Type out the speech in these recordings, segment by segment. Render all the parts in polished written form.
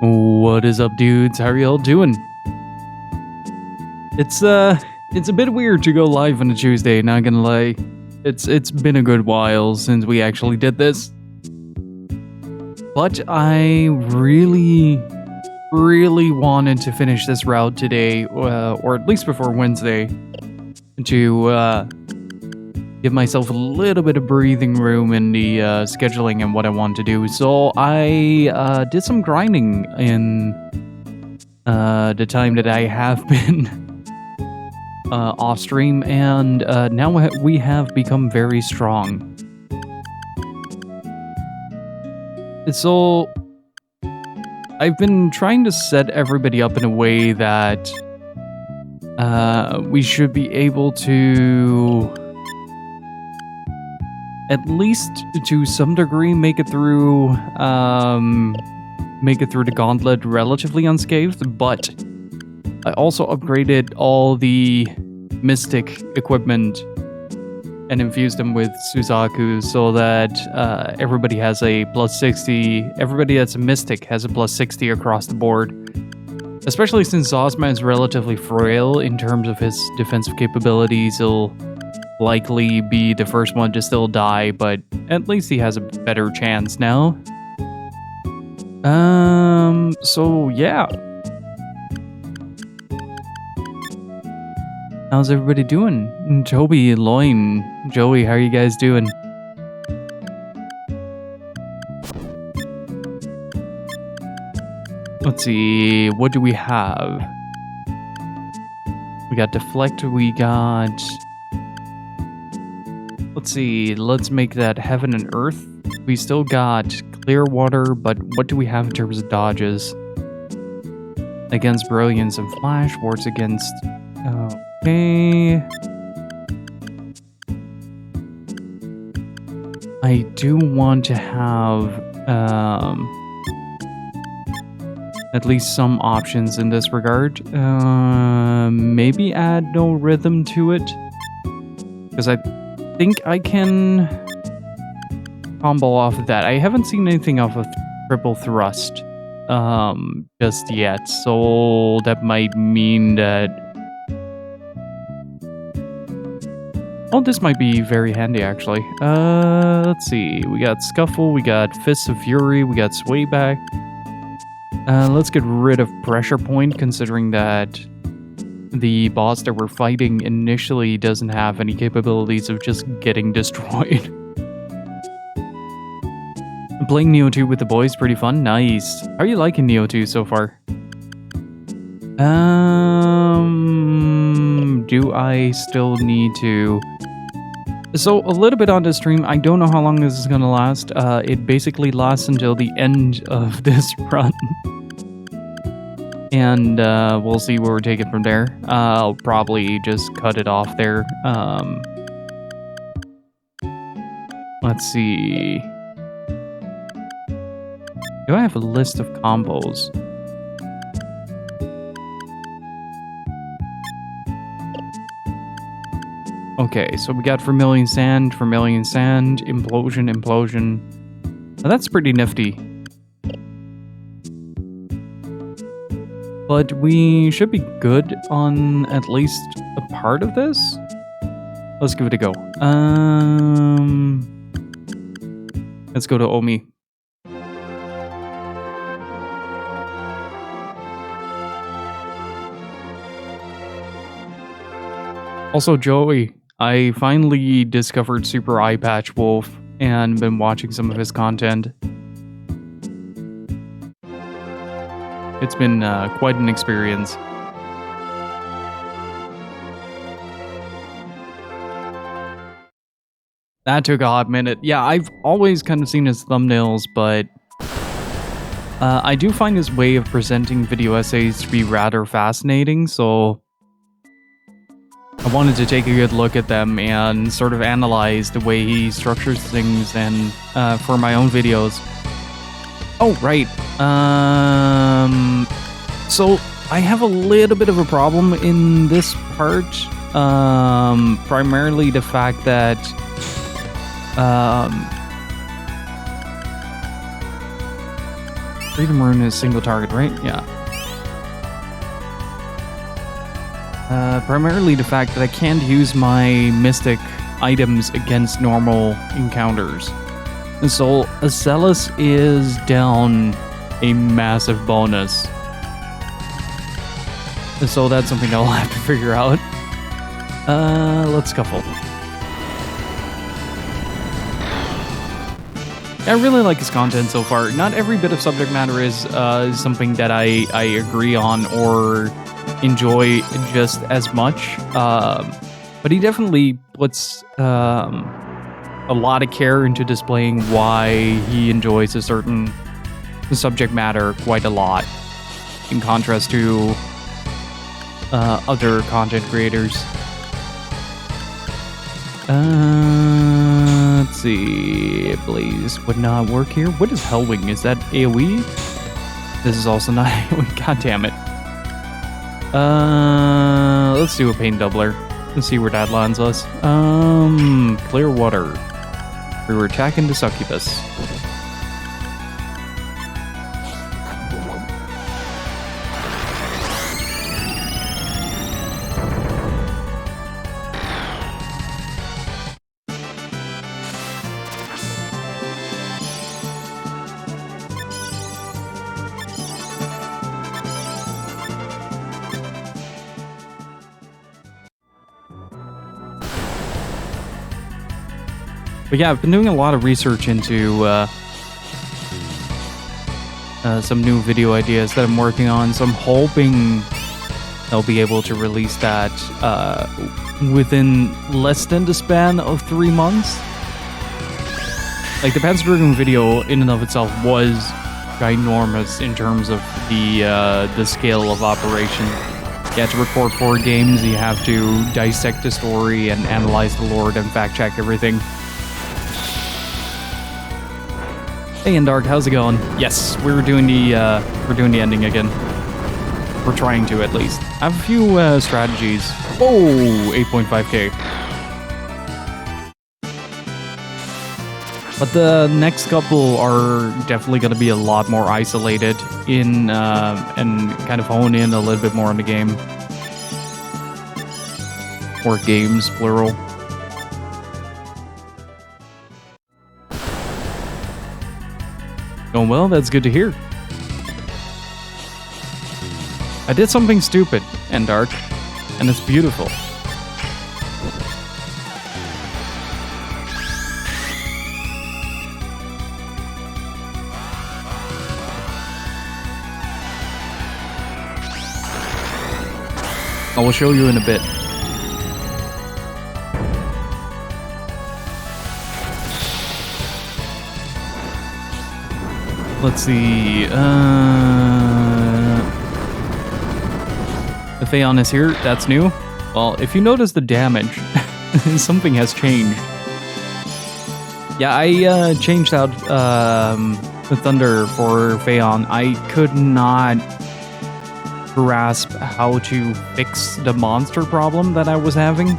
What is up, dudes? How are y'all doing? It's a bit weird to go live on a Tuesday, not gonna lie. It's been a good while since we actually did this. But I really wanted to finish this route today, or at least before Wednesday, to give myself a little bit of breathing room in the scheduling and what I want to do. So I did some grinding in the time that I have been off stream, and now we have become very strong. So I've been trying to set everybody up in a way that we should be able to at least to some degree make it through the gauntlet relatively unscathed, but I also upgraded all the mystic equipment and infused them with Suzaku so that everybody has a plus 60, everybody that's a mystic has a plus 60 across the board. Especially since Zosma is relatively frail in terms of his defensive capabilities, he'll likely be the first one to still die, but at least he has a better chance now. So yeah. How's everybody doing? Toby, Loin, Joey, how are you guys doing? Let's see, what do we have? We got deflect, we got... Let's see, let's make that heaven and earth. We still got clear water, but what do we have in terms of dodges? Against brilliance and flash, wards against... Okay... I do want to have at least some options in this regard. Maybe add no rhythm to it, because I think I can combo off of that. I haven't seen anything off of triple thrust just yet, so that might mean that... Oh, this might be very handy, actually. Let's see. We got Scuffle, we got Fists of Fury, we got Sway Back. Let's get rid of Pressure Point, considering that the boss that we're fighting initially doesn't have any capabilities of just getting destroyed. Playing Neo 2 with the boys, pretty fun. Nice. How are you liking Neo 2 so far? Do I still need to... So, a little bit on the stream. I don't know how long this is going to last. It basically lasts until the end of this run. And we'll see where we take it from there. I'll probably just cut it off there. Let's see. Do I have a list of combos? Okay, so we got Vermilion Sand, Implosion. Now that's pretty nifty. But we should be good on at least a part of this. Let's give it a go. Let's go to Omi. Also, Joey, I finally discovered Super Eye Patch Wolf and been watching some of his content. It's been quite an experience. That took a hot minute. Yeah, I've always kind of seen his thumbnails, but I do find his way of presenting video essays to be rather fascinating, so I wanted to take a good look at them and sort of analyze the way he structures things and for my own videos. Oh, right. So I have a little bit of a problem in this part. Primarily the fact that Freedom Rune is single target, right? Yeah. Primarily the fact that I can't use my mystic items against normal encounters. And so Acellus is down a massive bonus. And so that's something I'll have to figure out. Let's scuffle. I really like his content so far. Not every bit of subject matter is something that I agree on or enjoy just as much. But he definitely puts a lot of care into displaying why he enjoys a certain subject matter quite a lot, in contrast to other content creators. Let's see. Blaze would not work here. What is Hellwing? Is that AoE? This is also not AoE. God damn it. Let's do a pain doubler. Let's see where that lands us. Clear water. We were attacking the succubus. But yeah, I've been doing a lot of research into some new video ideas that I'm working on, so I'm hoping I'll be able to release that within less than the span of 3 months. Like, the Panzer Dragoon video in and of itself was ginormous in terms of the scale of operation. You have to record 4 games, you have to dissect the story and analyze the lore and fact check everything. Hey, Dark, how's it going? Yes, we're doing the ending again. We're trying to, at least. I have a few strategies. Oh, 8.5k. But the next couple are definitely going to be a lot more isolated in and kind of hone in a little bit more on the game. Or games, plural. Oh, well, that's good to hear. I did something stupid and dark, and it's beautiful. I will show you in a bit. Let's see. The Phaon is here. That's new. Well, if you notice the damage, something has changed. Yeah, I changed out the Thunder for Phaon. I could not grasp how to fix the monster problem that I was having.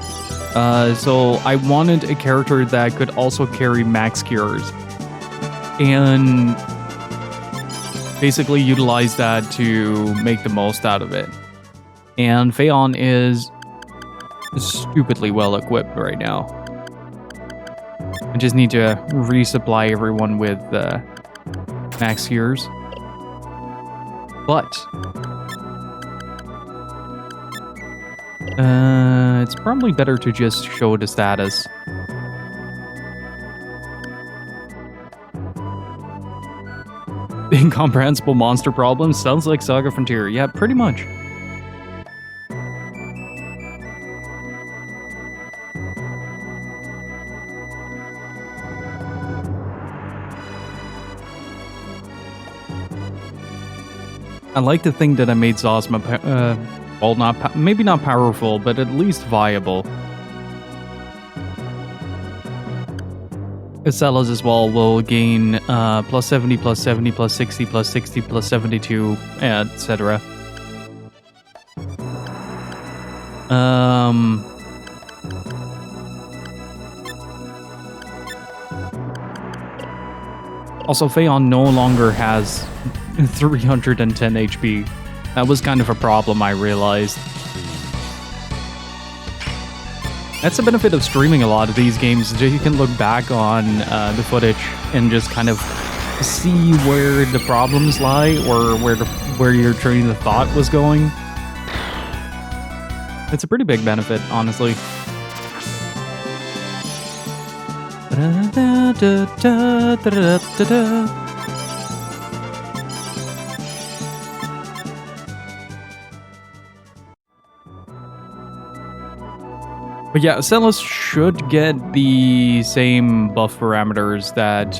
So I wanted a character that could also carry max cures. And basically utilize that to make the most out of it. And Phaon is stupidly well equipped right now. I just need to resupply everyone with max cures. But it's probably better to just show the status. Incomprehensible monster problems sounds like SaGa Frontier. Yeah, pretty much. I like to think that I made Zosma, well, maybe not powerful, but at least viable. Acellus as well will gain plus 70, plus 70, plus 60, plus 60, plus 72, etc. Also, Phaon no longer has 310 HP. That was kind of a problem, I realized. That's the benefit of streaming a lot of these games, is that you can look back on the footage and just kind of see where the problems lie, or where your train of thought was going. It's a pretty big benefit, honestly. But yeah, Celis should get the same buff parameters that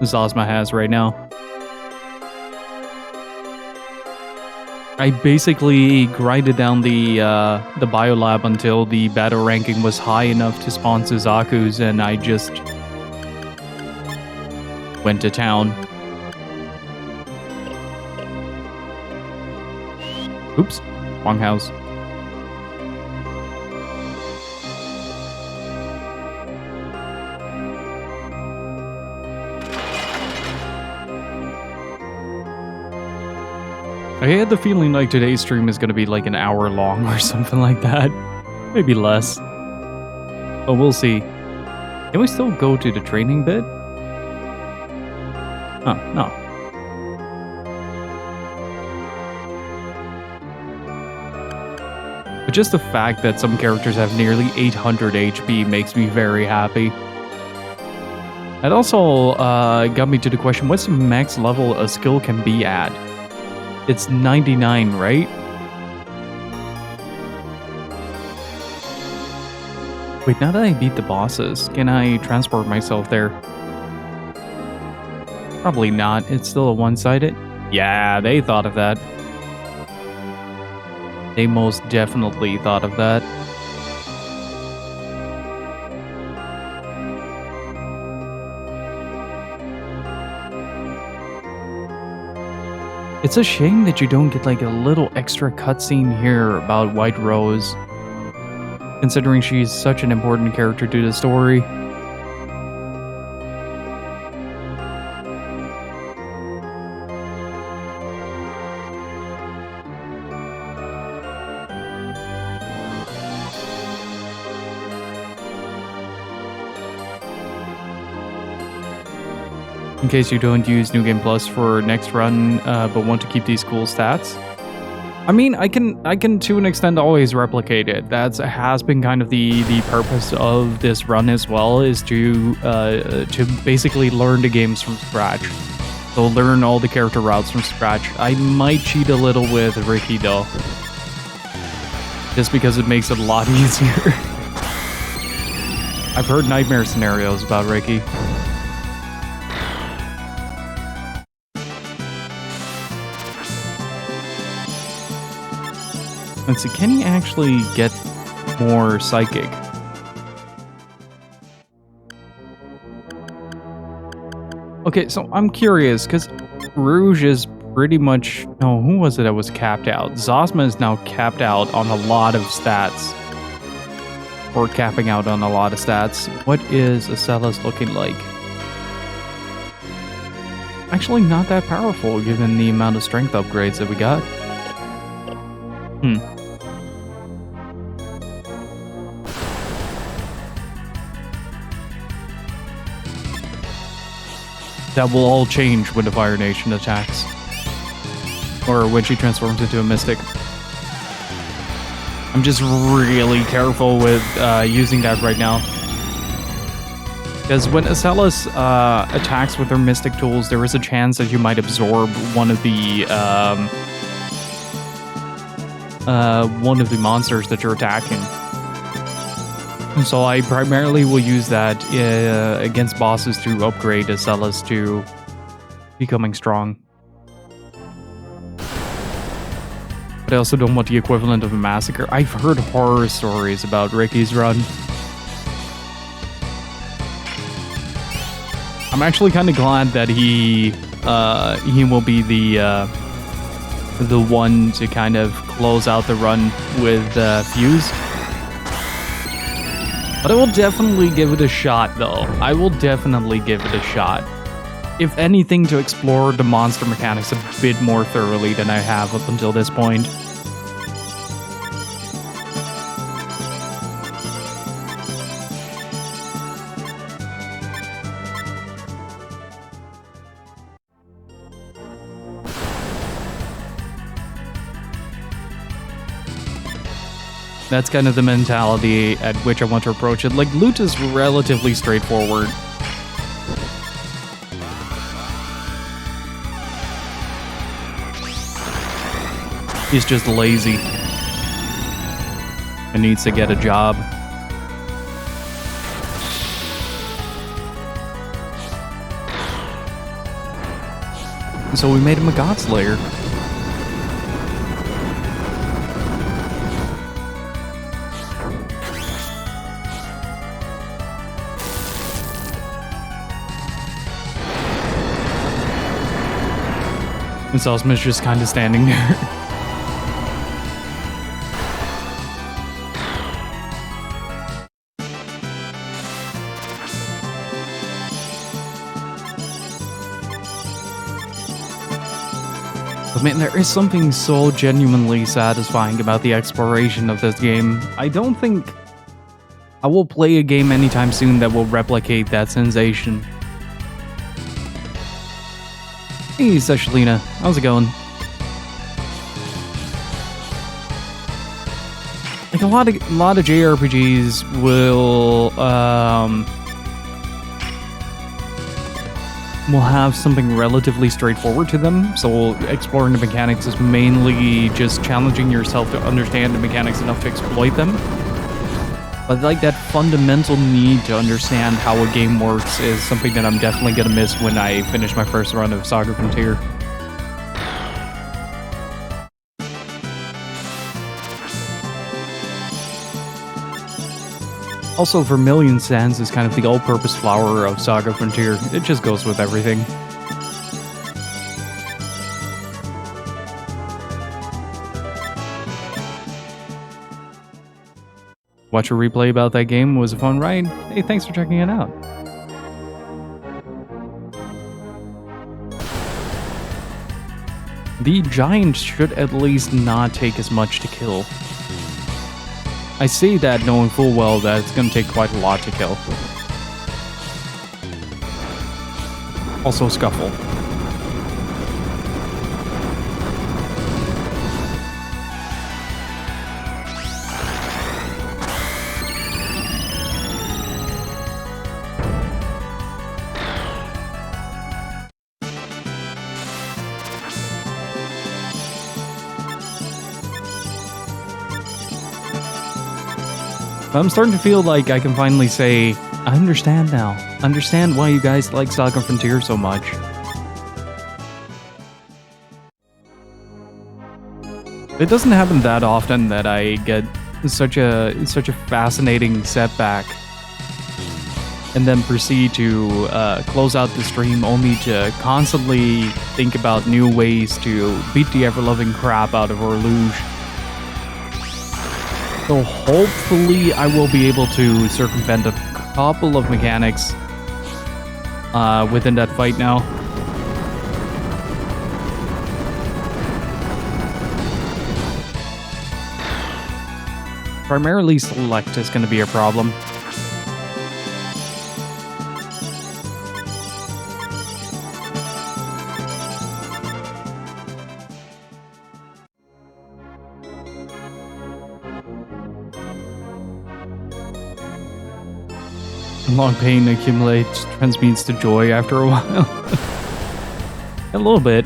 Zosma has right now. I basically grinded down the biolab until the battle ranking was high enough to spawn Suzaku's, and I just went to town. Oops, wrong house. I had the feeling like today's stream is going to be like an hour long or something like that. Maybe less. But we'll see. Can we still go to the training bit? Oh, no. But just the fact that some characters have nearly 800 HP makes me very happy. It also got me to the question, what's the max level a skill can be at? It's 99, right? Wait, now that I beat the bosses, can I transport myself there? Probably not. It's still a one-sided. Yeah, they thought of that. They most definitely thought of that. It's a shame that you don't get like a little extra cutscene here about White Rose, considering she's such an important character to the story. In case you don't use New Game Plus for next run, but want to keep these cool stats. I mean, I can to an extent always replicate it. That has been kind of the purpose of this run as well, is to basically learn the games from scratch. So learn all the character routes from scratch. I might cheat a little with Ricky though, just because it makes it a lot easier. I've heard nightmare scenarios about Ricky. Let's see, can he actually get more psychic? Okay, so I'm curious, because Rouge is pretty much... No, who was it that was capped out? Zosma is now capped out on a lot of stats. Or capping out on a lot of stats. What is Acelis looking like? Actually not that powerful, given the amount of strength upgrades that we got. That will all change when the Fire Nation attacks. Or when she transforms into a Mystic. I'm just really careful with using that right now. Because when Acelis attacks with her Mystic tools, there is a chance that you might absorb one of the monsters that you're attacking. And so I primarily will use that against bosses to upgrade Acelis to becoming strong. But I also don't want the equivalent of a massacre. I've heard horror stories about Ricky's run. I'm actually kind of glad that he will be the one to kind of close out the run with Fuse. But I will definitely give it a shot, though. I will definitely give it a shot. if anything, to explore the monster mechanics a bit more thoroughly than I have up until this point. That's kind of the mentality at which I want to approach it. Like, loot is relatively straightforward. He's just lazy and needs to get a job. So we made him a God Slayer. And Zosma's just kind of standing there. But man, there is something so genuinely satisfying about the exploration of this game. I don't think I will play a game anytime soon that will replicate that sensation. Hey, Seshalina. How's it going? Like, a lot of JRPGs will have something relatively straightforward to them. So exploring the mechanics is mainly just challenging yourself to understand the mechanics enough to exploit them. But like, that fundamental need to understand how a game works is something that I'm definitely gonna miss when I finish my first run of SaGa Frontier. Also, Vermilion Sands is kind of the all-purpose flower of SaGa Frontier. It just goes with everything. Watch a replay about that game. Was a fun ride. Hey, thanks for checking it out. The giant should at least not take as much to kill. I say that knowing full well that it's going to take quite a lot to kill. Also, Scuffle. I'm starting to feel like I can finally say, I understand now. Understand why you guys like SaGa Frontier so much. It doesn't happen that often that I get such a fascinating setback and then proceed to close out the stream only to constantly think about new ways to beat the ever-loving crap out of Orluge. So hopefully I will be able to circumvent a couple of mechanics within that fight now. Primarily select is going to be a problem. Long pain accumulates, transmutes to joy after a while. A little bit.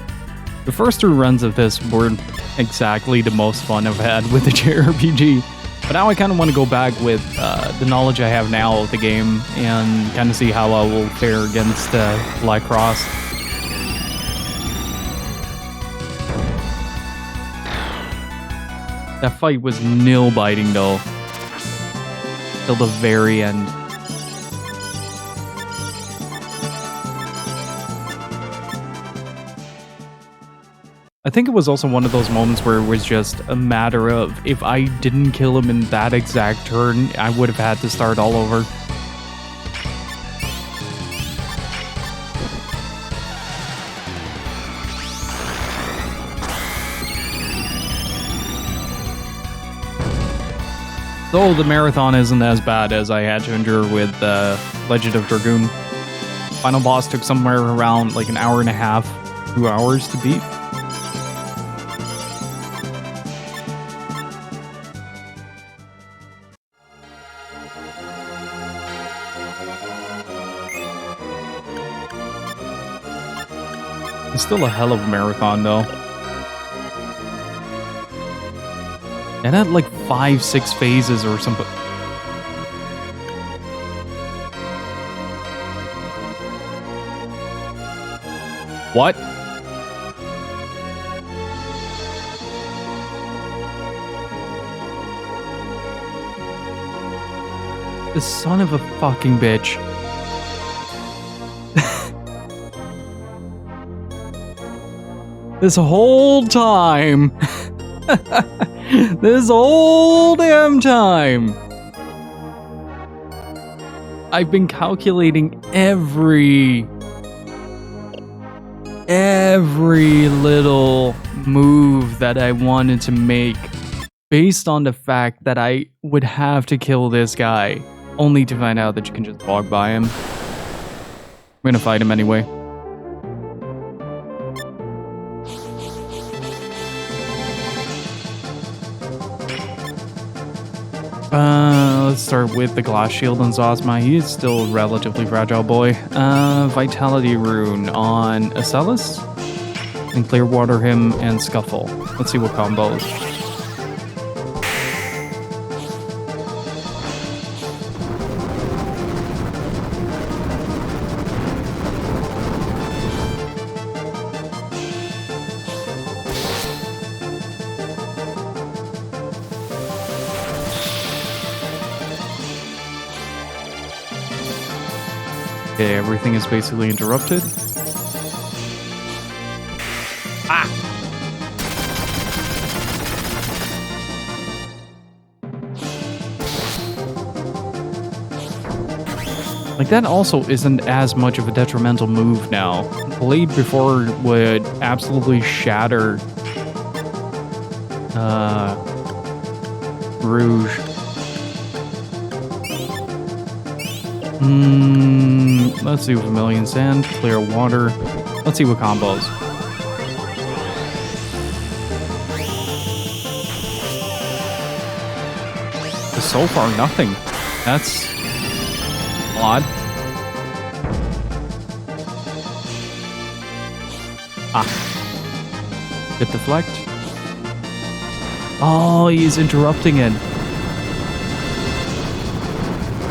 The first 2 runs of this weren't exactly the most fun I've had with the JRPG, but now I kind of want to go back with the knowledge I have now of the game and kind of see how I will fare against Black Cross. That fight was nail-biting though, till the very end. I think it was also one of those moments where it was just a matter of, if I didn't kill him in that exact turn, I would have had to start all over. Though the marathon isn't as bad as I had to endure with Legend of Dragoon. Final boss took somewhere around like an hour and a half, 2 hours to beat. It's still a hell of a marathon though. It had like 5-6 phases or something. What? The son of a fucking bitch. This whole time. This whole damn time. I've been calculating every little move that I wanted to make based on the fact that I would have to kill this guy, only to find out that you can just walk by him. I'm gonna fight him anyway. Let's start with the glass shield on Zosma. He is still a relatively fragile boy. Vitality rune on Acellus. And Clearwater him and Scuffle. Let's see what combos. Okay, everything is basically interrupted. Ah! Like, that also isn't as much of a detrimental move now. Blade before would absolutely shatter Rouge. Let's see with Vermilion Sand, Clear Water. Let's see what combos. So far, nothing. That's odd. Ah. Hit deflect. Oh, he's interrupting it.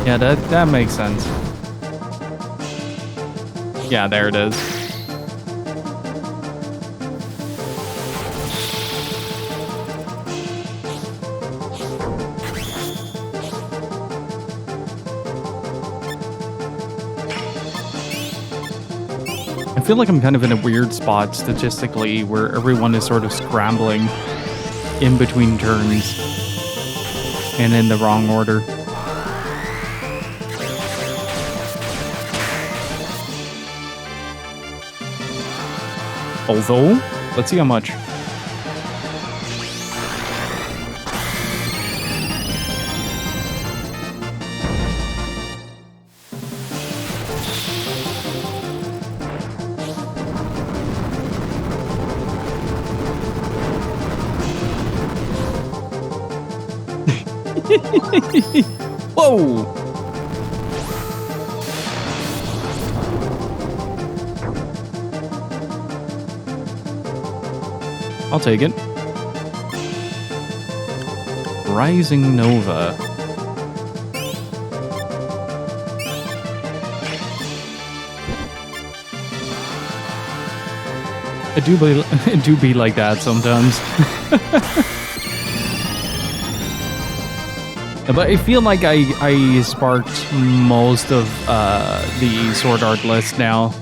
Yeah, that makes sense. Yeah, there it is. I feel like I'm kind of in a weird spot statistically where everyone is sort of scrambling in between turns and in the wrong order. Although, let's see how much. Whoa! I'll take it. Rising Nova. It do be like that sometimes. But I feel like I sparked most of the Sword Art list now.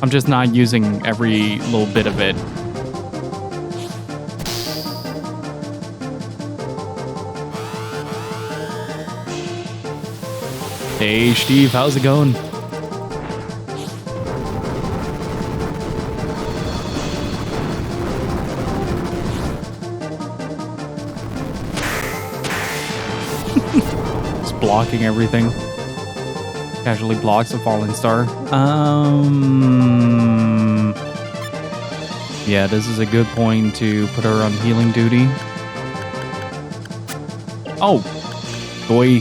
I'm just not using every little bit of it. Hey Steve, how's it going? just blocking everything. Casually blocks a falling star. Yeah, this is a good point to put her on healing duty. Oh, boy.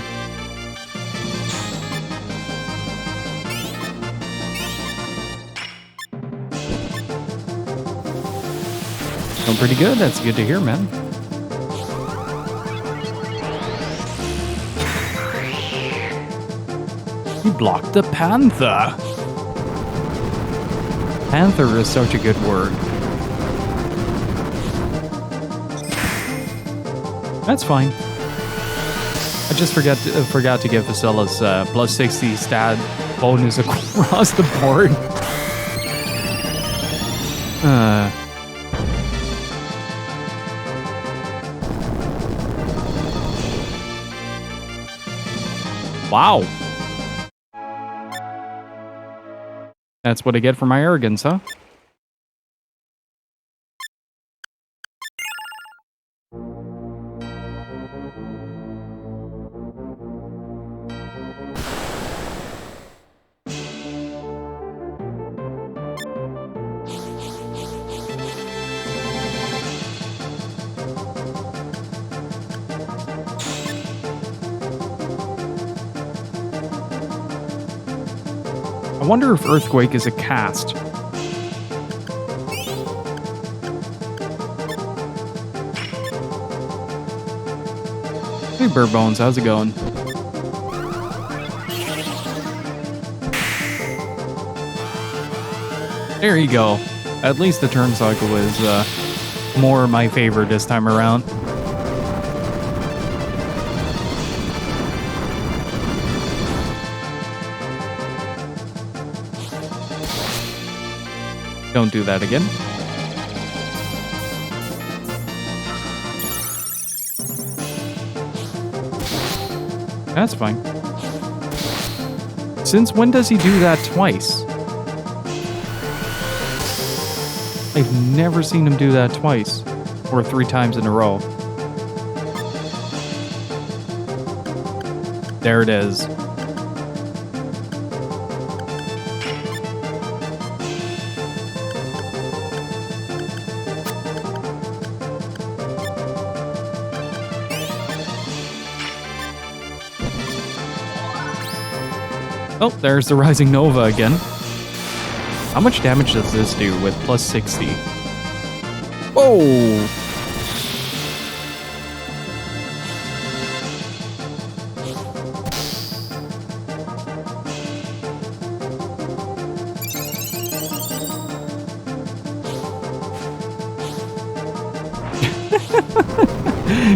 Doing pretty good. That's good to hear, man. He blocked the panther. Panther is such a good word. That's fine. I just forgot to give Facella's plus 60 stat bonus across the board. Wow. That's what I get for my arrogance, huh? I wonder if Earthquake is a cast. Hey, Bird Bones, how's it going? There you go. At least the turn cycle is more my favorite this time around. Don't do that again. That's fine. Since when does he do that twice? I've never seen him do that twice. Or 3 times in a row. There it is. Oh, there's the Rising Nova again. How much damage does this do with plus 60? Whoa!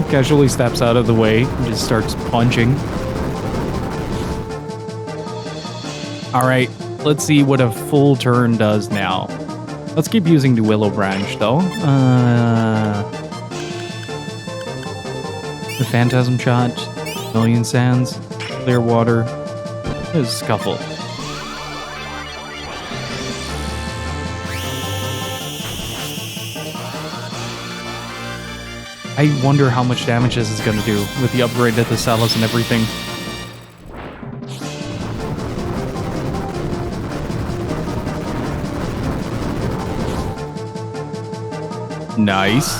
Casually steps out of the way and just starts punching. Alright, let's see what a full turn does now. Let's keep using the Willow Branch, though. The Phantasm Shot, Million Sands, Clear Water, Scuffle. I wonder how much damage this is going to do with the upgrade to the Celas and everything. Nice.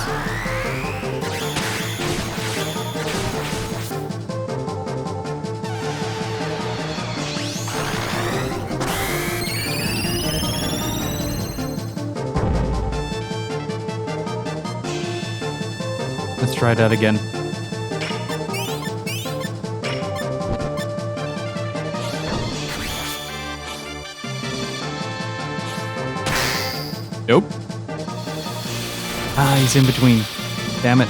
Let's try that again. Nope. Ah, he's in between. Damn it.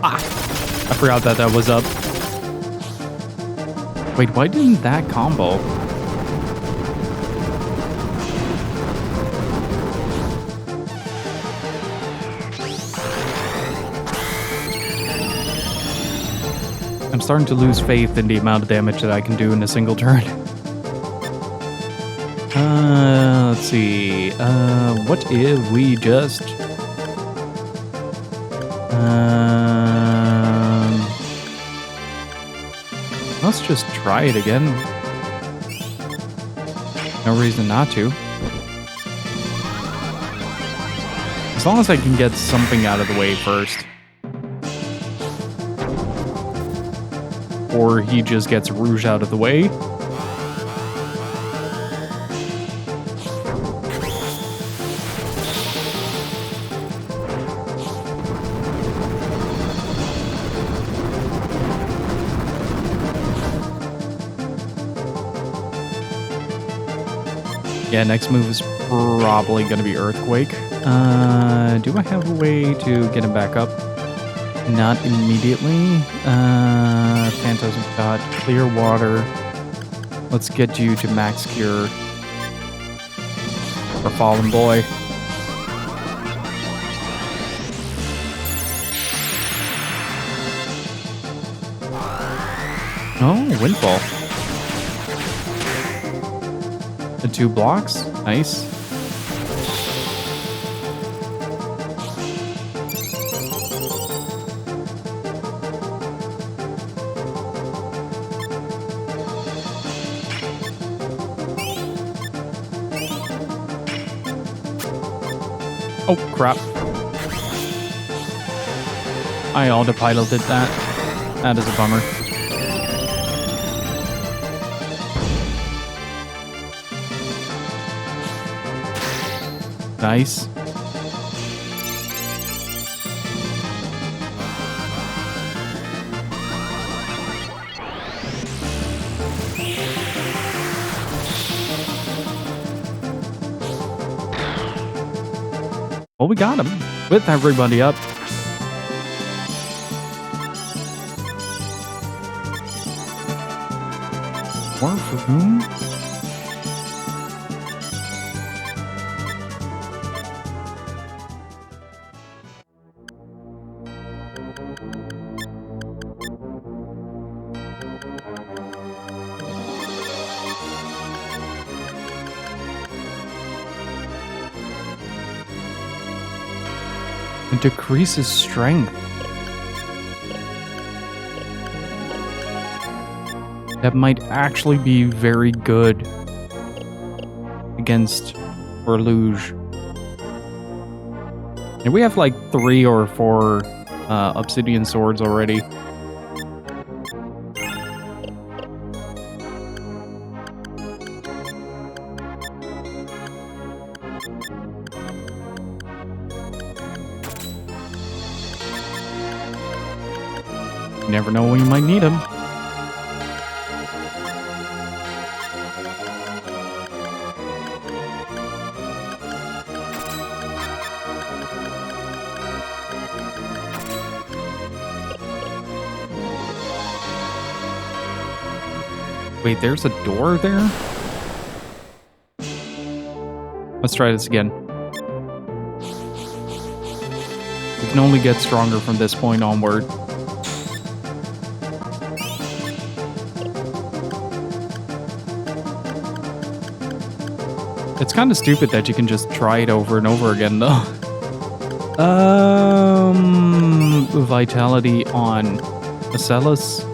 Ah! I forgot that that was up. Wait, why didn't that combo? I'm starting to lose faith in the amount of damage that I can do in a single turn. Let's see. What if we just... let's just try it again. No reason not to. As long as I can get something out of the way first. Or he just gets Rouge out of the way. Yeah, next move is probably going to be Earthquake. Do I have a way to get him back up? Not immediately. Phantasm Shot, Clear Water. Let's get you to max cure. Or Fallen Boy. Oh, Windfall. The 2 blocks. Nice. Oh, crap. I autopiloted that. That is a bummer. Nice. Well, we got him with everybody up. More for whom? It decreases strength. That might actually be very good against Orluge. And we have like 3 or 4 obsidian swords already. You never know when you might need them. Wait, there's a door there? Let's try this again. We can only get stronger from this point onward. It's kind of stupid that you can just try it over and over again, though. Vitality on Ocellus.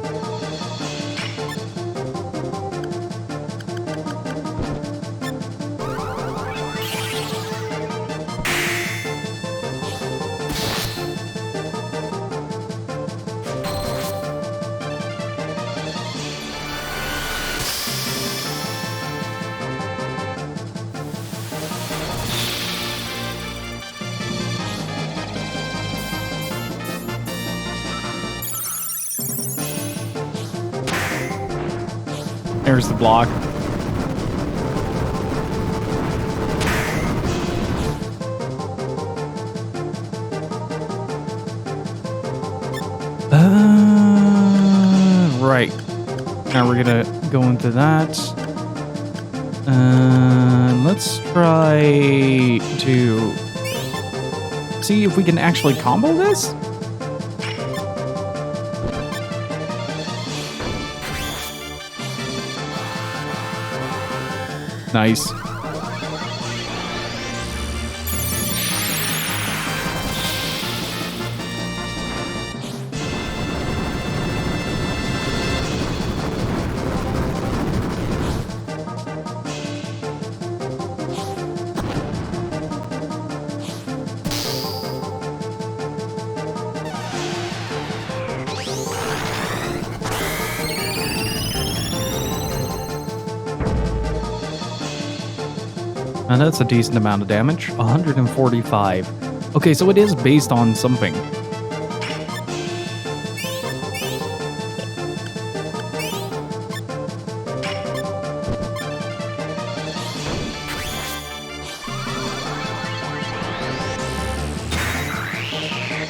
There's the block. Right. Now we're gonna go into that. Let's try to see if we can actually combo this. Nice. And that's a decent amount of damage. 145. Okay, so it is based on something.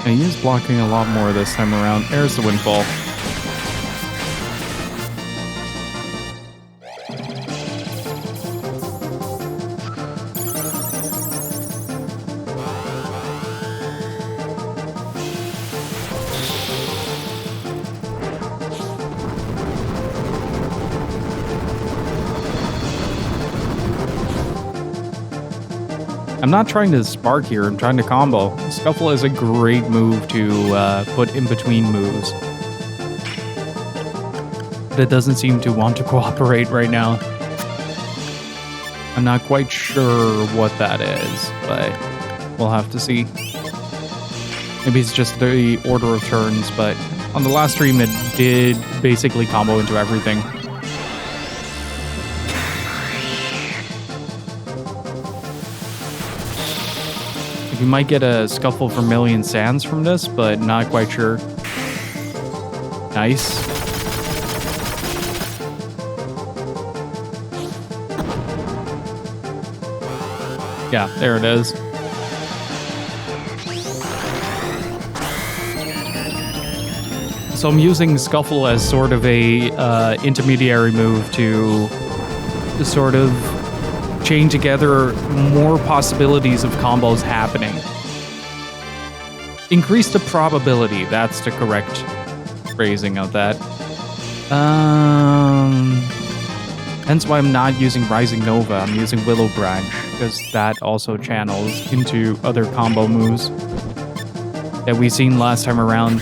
And he is blocking a lot more this time around. There's the windfall. I'm not trying to spark here, I'm trying to combo. Scuffle is a great move to put in between moves. But it doesn't seem to want to cooperate right now. I'm not quite sure what that is, but we'll have to see. Maybe it's just the order of turns, but on the last stream it did basically combo into everything. You might get a Scuffle Vermilion Sands from this, but not quite sure. Nice. Yeah, there it is. So I'm using Scuffle as sort of a intermediary move to sort of chain together more possibilities of combos happening. Increase the probability, that's the correct phrasing of that. Hence why I'm not using Rising Nova, I'm using Willow Branch, because that also channels into other combo moves that we seen last time around.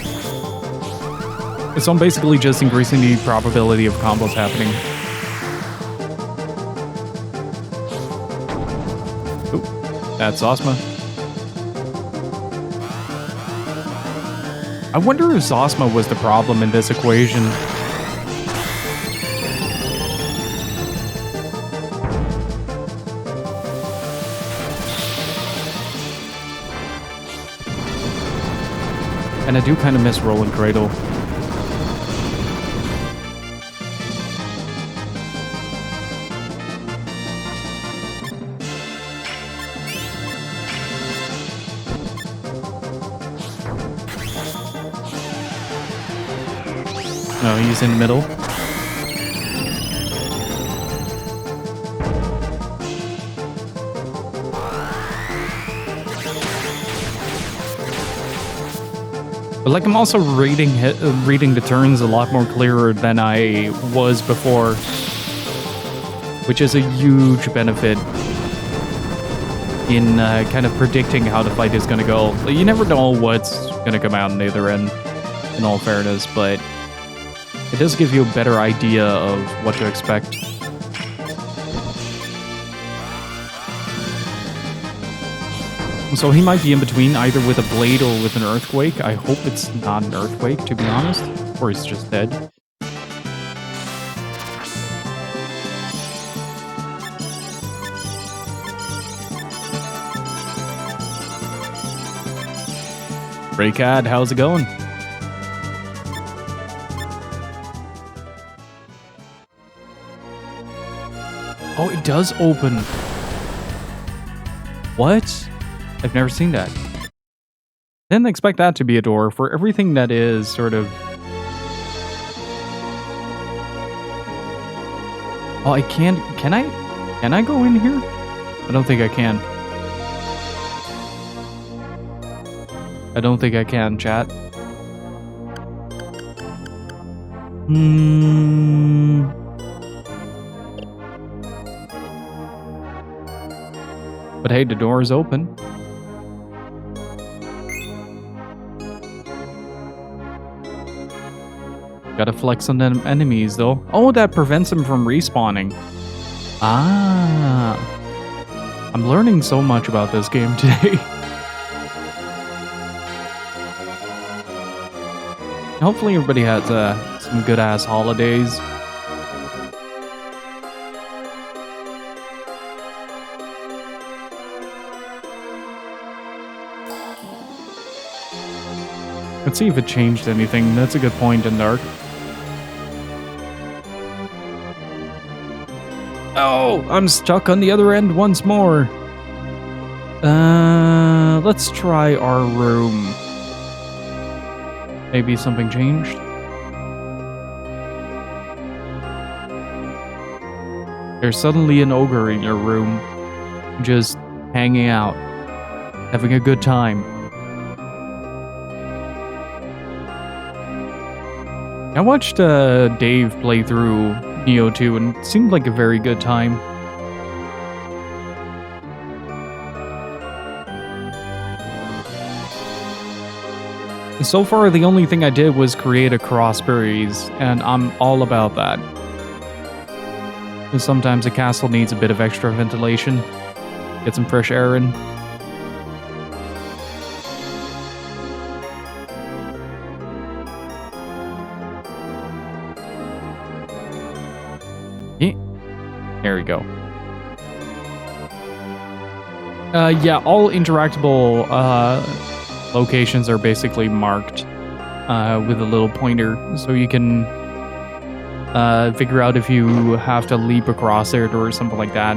So I'm basically just increasing the probability of combos happening. That's Zosma. I wonder if Zosma was the problem in this equation. And I do kind of miss Roll and Cradle. No, he's in the middle. But like, I'm also reading the turns a lot more clearer than I was before, which is a huge benefit in kind of predicting how the fight is going to go. You never know what's going to come out on the other end, in all fairness, but it does give you a better idea of what to expect. So he might be in between, either with a blade or with an earthquake. I hope it's not an earthquake, to be honest. Or he's just dead. Raycad, how's it going? Oh, it does open. What? I've never seen that. Didn't expect that to be a door for everything that is sort of... Oh, I can't... Can I go in here? I don't think I can. I don't think I can, chat. But hey, the door is open. Gotta flex on them enemies, though. Oh, that prevents them from respawning. Ah. I'm learning so much about this game today. Hopefully everybody has some good-ass holidays. Let's see if it changed anything. That's a good point in Dark. Oh, I'm stuck on the other end once more. Let's try our room. Maybe something changed. There's suddenly an ogre in your room, just hanging out, having a good time. I watched Dave play through Neo 2 and it seemed like a very good time. So far, the only thing I did was create a cross series, and I'm all about that. And sometimes a castle needs a bit of extra ventilation, get some fresh air in. There we go. Yeah, all interactable locations are basically marked with a little pointer, so you can figure out if you have to leap across it or something like that.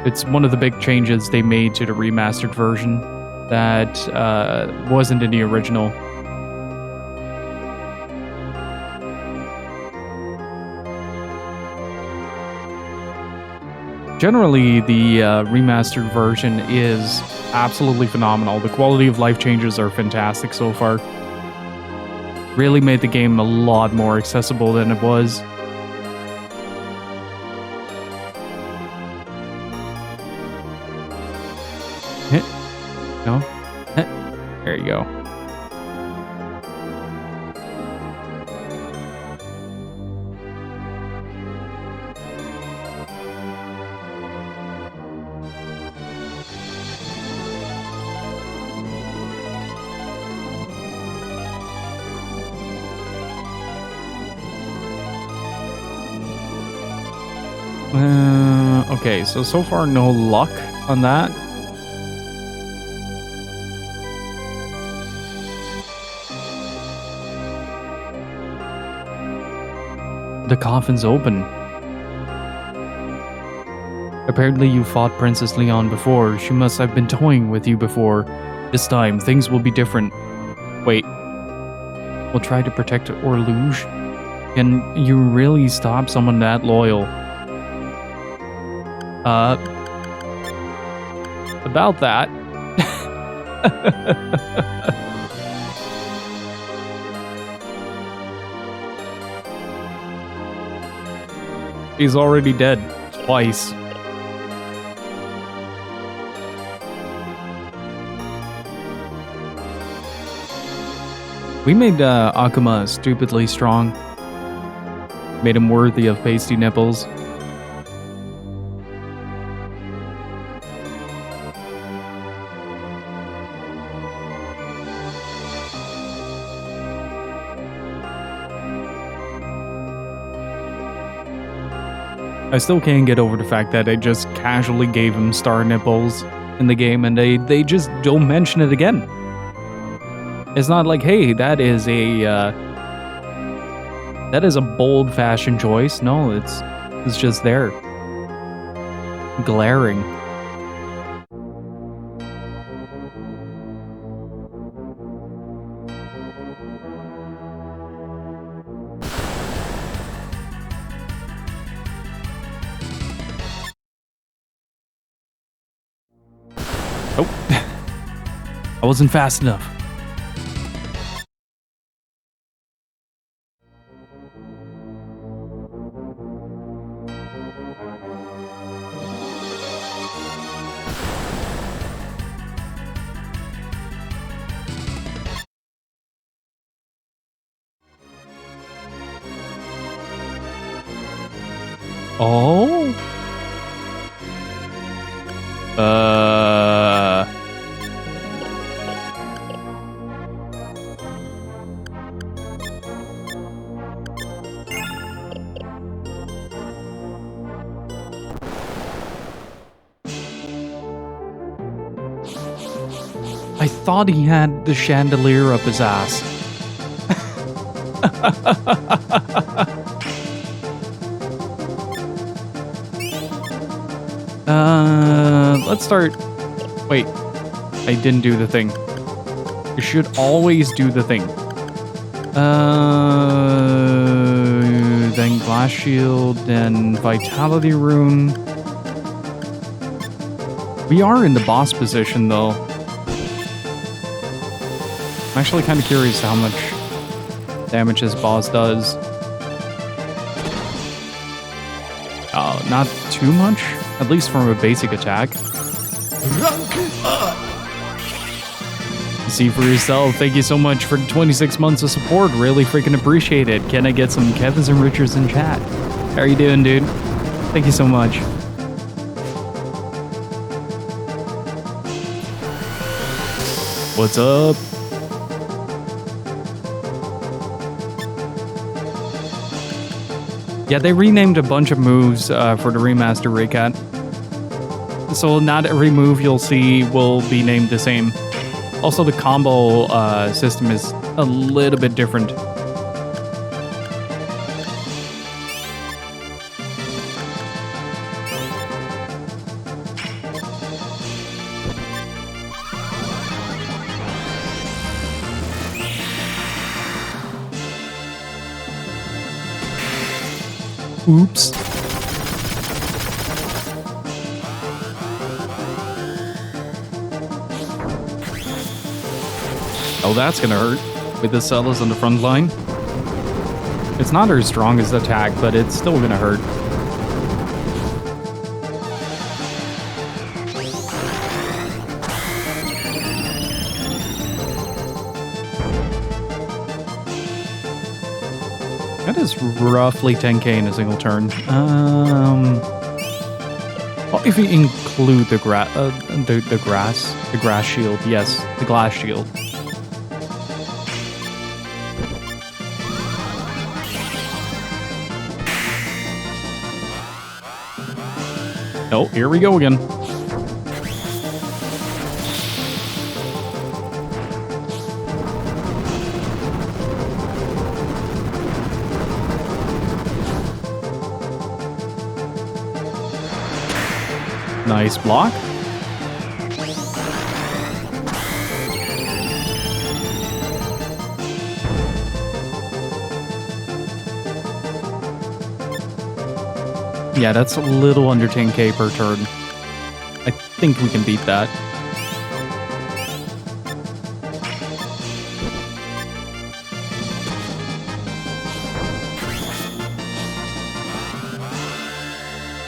It's one of the big changes they made to the remastered version that wasn't in the original. Generally, the remastered version is absolutely phenomenal. The quality of life changes are fantastic so far. Really made the game a lot more accessible than it was. No? There you go. Okay, so far no luck on that. The coffin's open. Apparently you fought Princess Leon before. She must have been toying with you before. This time, things will be different. Wait. We'll try to protect Orluge? Can you really stop someone that loyal? About that. He's already dead. Twice. We made Akuma stupidly strong. Made him worthy of pasty nipples. I still can't get over the fact that I just casually gave him star nipples in the game and they just don't mention it again. It's not like, hey, that is a bold fashion choice. No, it's just there. Glaring. I wasn't fast enough. Oh? I thought he had the chandelier up his ass. Let's start. Wait, I didn't do the thing. You should always do the thing. Then glass shield, then vitality rune. We are in the boss position though. I'm actually kind of curious how much damage this boss does. Not too much, at least from a basic attack. See for yourself. Thank you so much for 26 months of support. Really freaking appreciate it. Can I get some Kevins and Richards in chat? How are you doing, dude? Thank you so much. What's up? Yeah, they renamed a bunch of moves for the remaster recat. So not every move you'll see will be named the same. Also, the combo system is a little bit different. Oops. Oh, that's gonna hurt with the Celas on the front line. It's not her strongest attack, but it's still gonna hurt. That is roughly 10k in a single turn. Well, if you include the grass shield, yes, the glass shield. Oh, here we go again. Nice block. Yeah, that's a little under 10k per turn. I think we can beat that.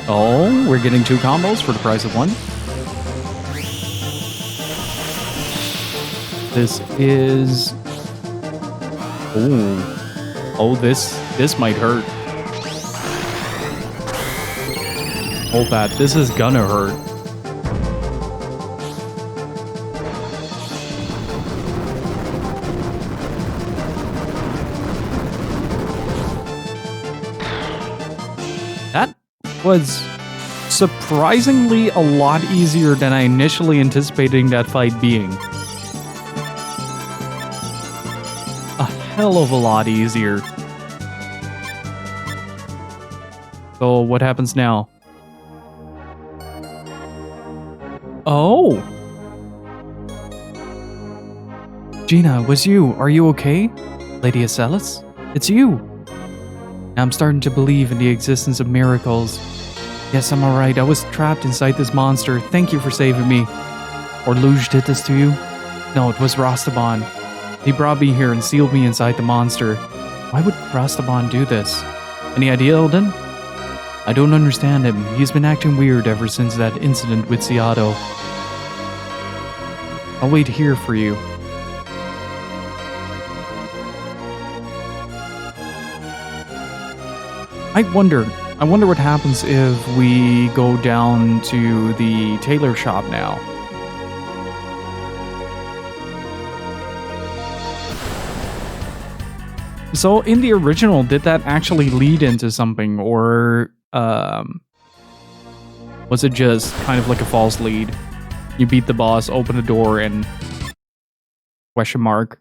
Oh, we're getting 2 combos for the price of 1. This is... Oh, this might hurt. Hold that. This is gonna hurt. That was surprisingly a lot easier than I initially anticipating that fight being. A hell of a lot easier. So what happens now? Oh! Gina, it was you. Are you okay? Lady Acelis? It's you! Now I'm starting to believe in the existence of miracles. Yes, I'm alright. I was trapped inside this monster. Thank you for saving me. Or Luge did this to you? No, it was Rastaban. He brought me here and sealed me inside the monster. Why would Rastaban do this? Any idea, Elden? I don't understand him. He's been acting weird ever since that incident with Seattle. I'll wait here for you. I wonder what happens if we go down to the tailor shop now. So in the original, did that actually lead into something, or was it just kind of like a false lead? You beat the boss, open the door, and Question mark.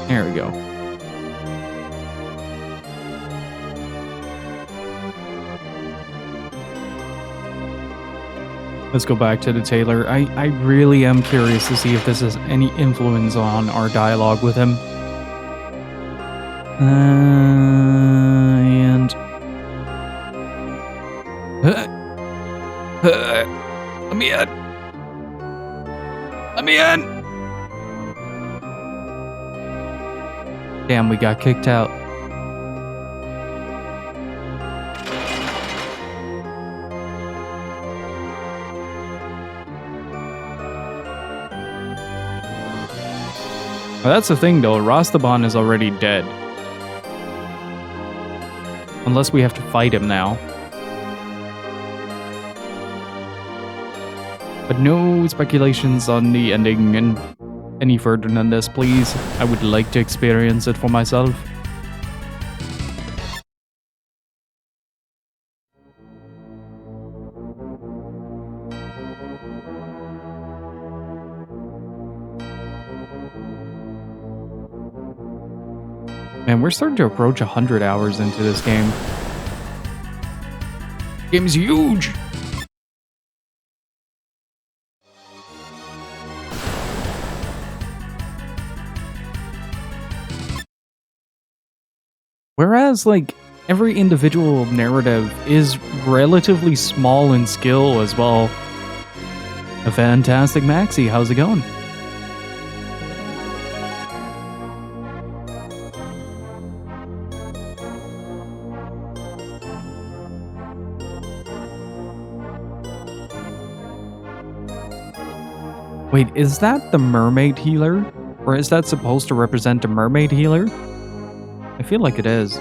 There we go. Let's go back to the tailor. I really am curious to see if this has any influence on our dialogue with him. And... let me in! Let me in! Damn, we got kicked out. Well, that's the thing though, Rastaban is already dead. Unless we have to fight him now. But no speculations on the ending and any further than this, please. I would like to experience it for myself. Man, we're starting to approach 100 hours into this game. Game's huge! Whereas, like, every individual narrative is relatively small in skill as well. A fantastic Maxi, how's it going? Wait, is that the mermaid healer? Or is that supposed to represent a mermaid healer? I feel like it is.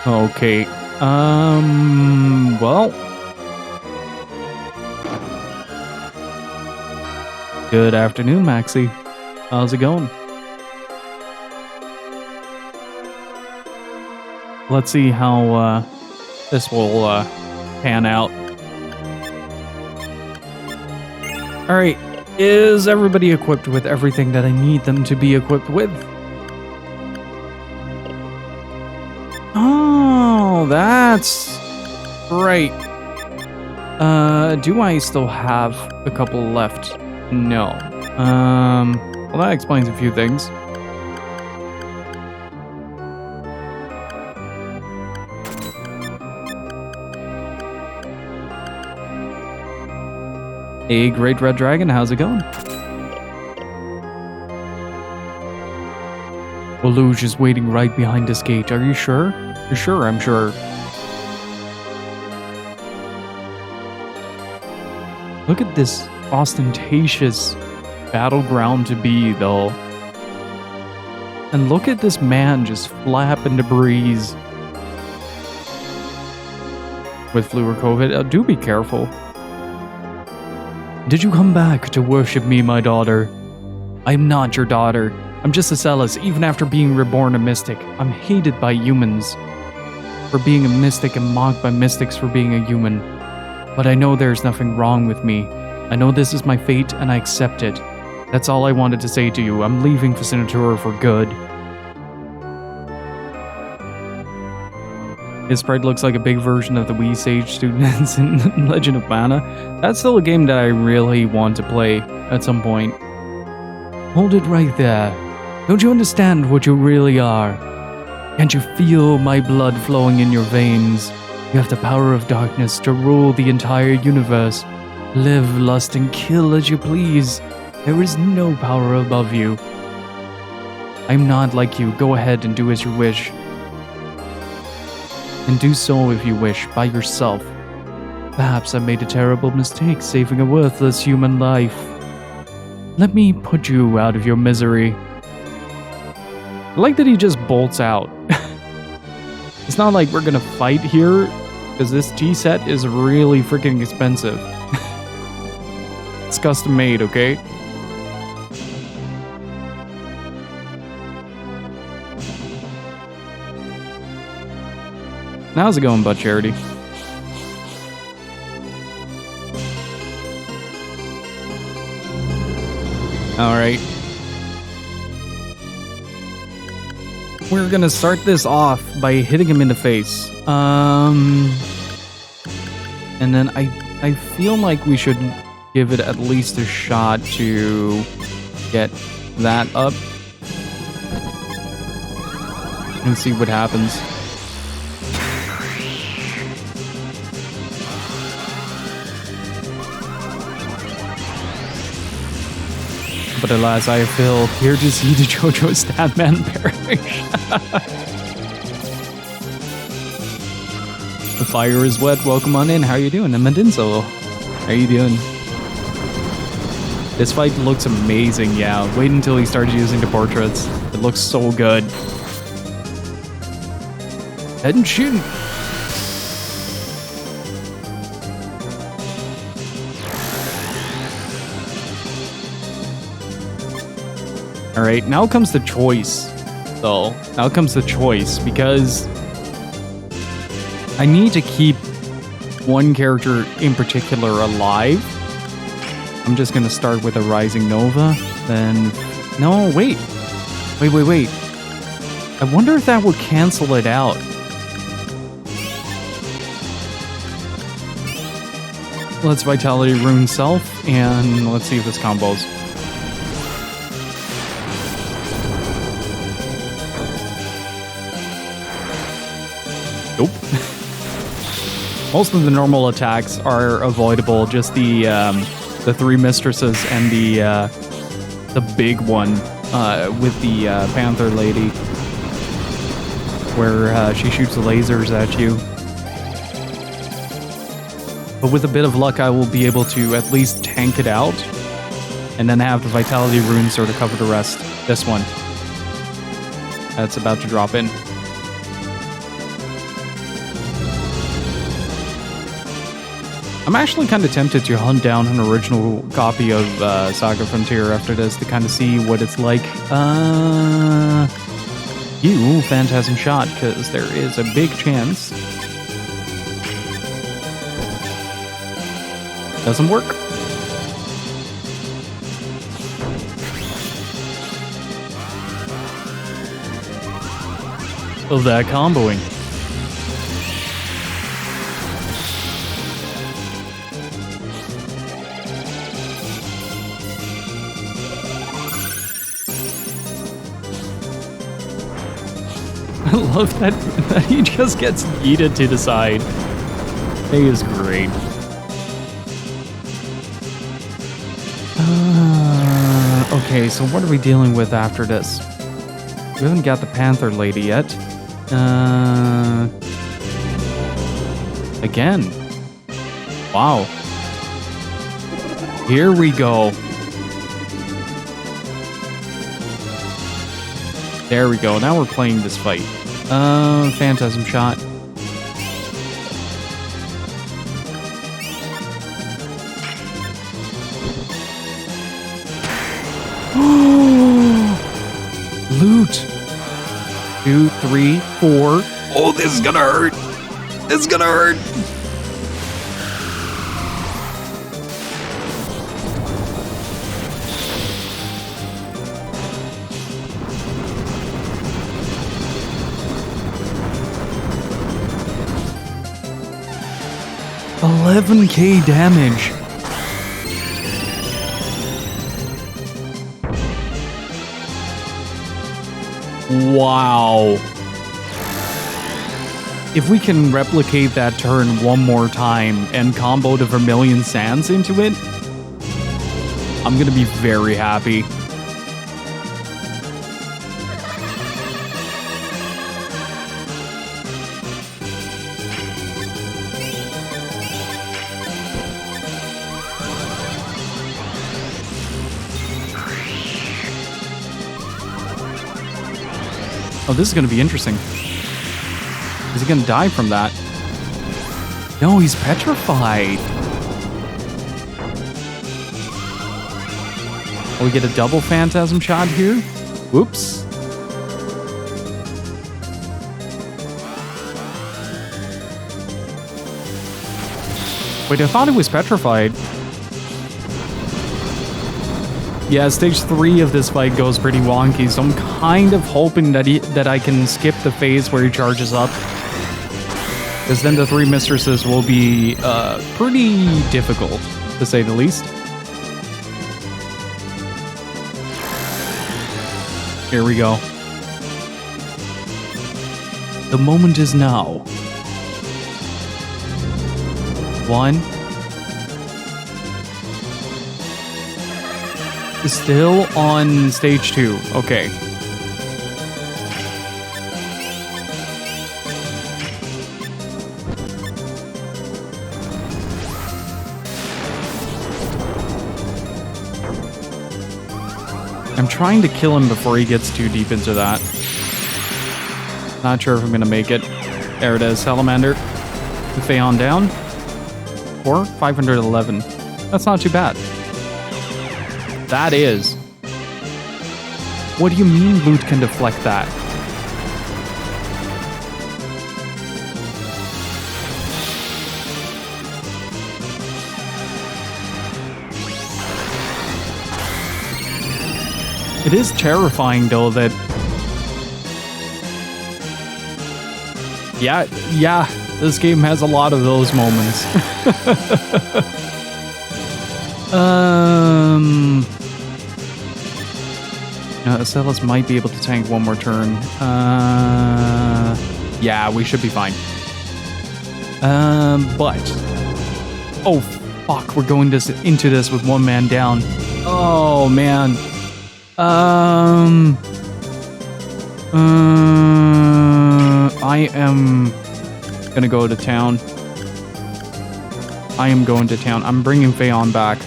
Okay, well... Good afternoon, Maxi. How's it going? Let's see how, this will, pan out. Alright, is everybody equipped with everything that I need them to be equipped with? Oh, that's right. Do I still have a couple left? No. Well, that explains a few things. Hey, Great Red Dragon, how's it going? Well, Luge is waiting right behind this gate. Are you sure? You're sure, I'm sure. Look at this ostentatious battleground to be, though. And look at this man just flap in the breeze. With flu or COVID, do be careful. Did you come back to worship me, my daughter? I'm not your daughter. I'm just a Celis, even after being reborn a mystic. I'm hated by humans for being a mystic and mocked by mystics for being a human. But I know there's nothing wrong with me. I know this is my fate and I accept it. That's all I wanted to say to you. I'm leaving Vicinatura for good. His sprite looks like a big version of the Wii Sage students in Legend of Mana. That's still a game that I really want to play at some point. Hold it right there. Don't you understand what you really are? Can't you feel my blood flowing in your veins? You have the power of darkness to rule the entire universe. Live, lust, and kill as you please. There is no power above you. I'm not like you. Go ahead and do as you wish. And do so if you wish, by yourself. Perhaps I made a terrible mistake saving a worthless human life. Let me put you out of your misery. I like that he just bolts out. It's not like we're gonna fight here, because this tea set is really freaking expensive. It's custom made, okay? How's it going, Bud Charity? Alright. We're gonna start this off by hitting him in the face. And then I feel like we should give it at least a shot to get that up. And see what happens. But alas, I fail here to see the JoJo Statman perish. The fire is wet. Welcome on in. How are you doing? I'm Mandinzo. How you doing? This fight looks amazing. Yeah, wait until he starts using the portraits. It looks so good. Head and shoot. Alright, now comes the choice, though. Now comes the choice, because I need to keep one character in particular alive. I'm just gonna start with a Rising Nova, then... No, wait. Wait. I wonder if that would cancel it out. Let's Vitality Rune Self, and let's see if this combos. Nope. Most of the normal attacks are avoidable. Just the three mistresses and the big one with the Panther Lady, where she shoots lasers at you. But with a bit of luck, I will be able to at least tank it out, and then have the Vitality Rune sort of cover the rest. This one. That's about to drop in. I'm actually kind of tempted to hunt down an original copy of SaGa Frontier after this to kind of see what it's like. You, Phantasm Shot, because there is a big chance. Doesn't work. Of that comboing. I love that he just gets yeeted to the side. He is great. Okay, so what are we dealing with after this? We haven't got the Panther Lady yet. Again. Wow. Here we go. There we go. Now we're playing this fight. Phantasm Shot. Loot. 2, 3, 4. Oh, this is gonna hurt. This is gonna hurt. $11,000 damage. Wow. if we can replicate that turn one more time and combo the Vermilion Sands into it, I'm gonna be very happy. Oh, this is gonna be interesting. Is he gonna die from that? No, he's petrified. Oh, we get a double Phantasm shot here? Whoops. Wait, I thought it was petrified. Yeah, stage 3 of this fight goes pretty wonky, so I'm kind of hoping that I can skip the phase where he charges up. Because then the 3 mistresses will be pretty difficult, to say the least. Here we go. The moment is now. 1. Still on stage 2. Okay. I'm trying to kill him before he gets too deep into that. Not sure if I'm gonna make it. There it is, Salamander. The Phaon down. Or 511. That's not too bad. That is. What do you mean loot can deflect that? It is terrifying though that... Yeah, this game has a lot of those moments. Celis might be able to tank one more turn. Yeah, we should be fine. But... Oh, fuck, we're going into this with one man down. Oh, man. I am gonna go to town. I am going to town. I'm bringing Phaon back.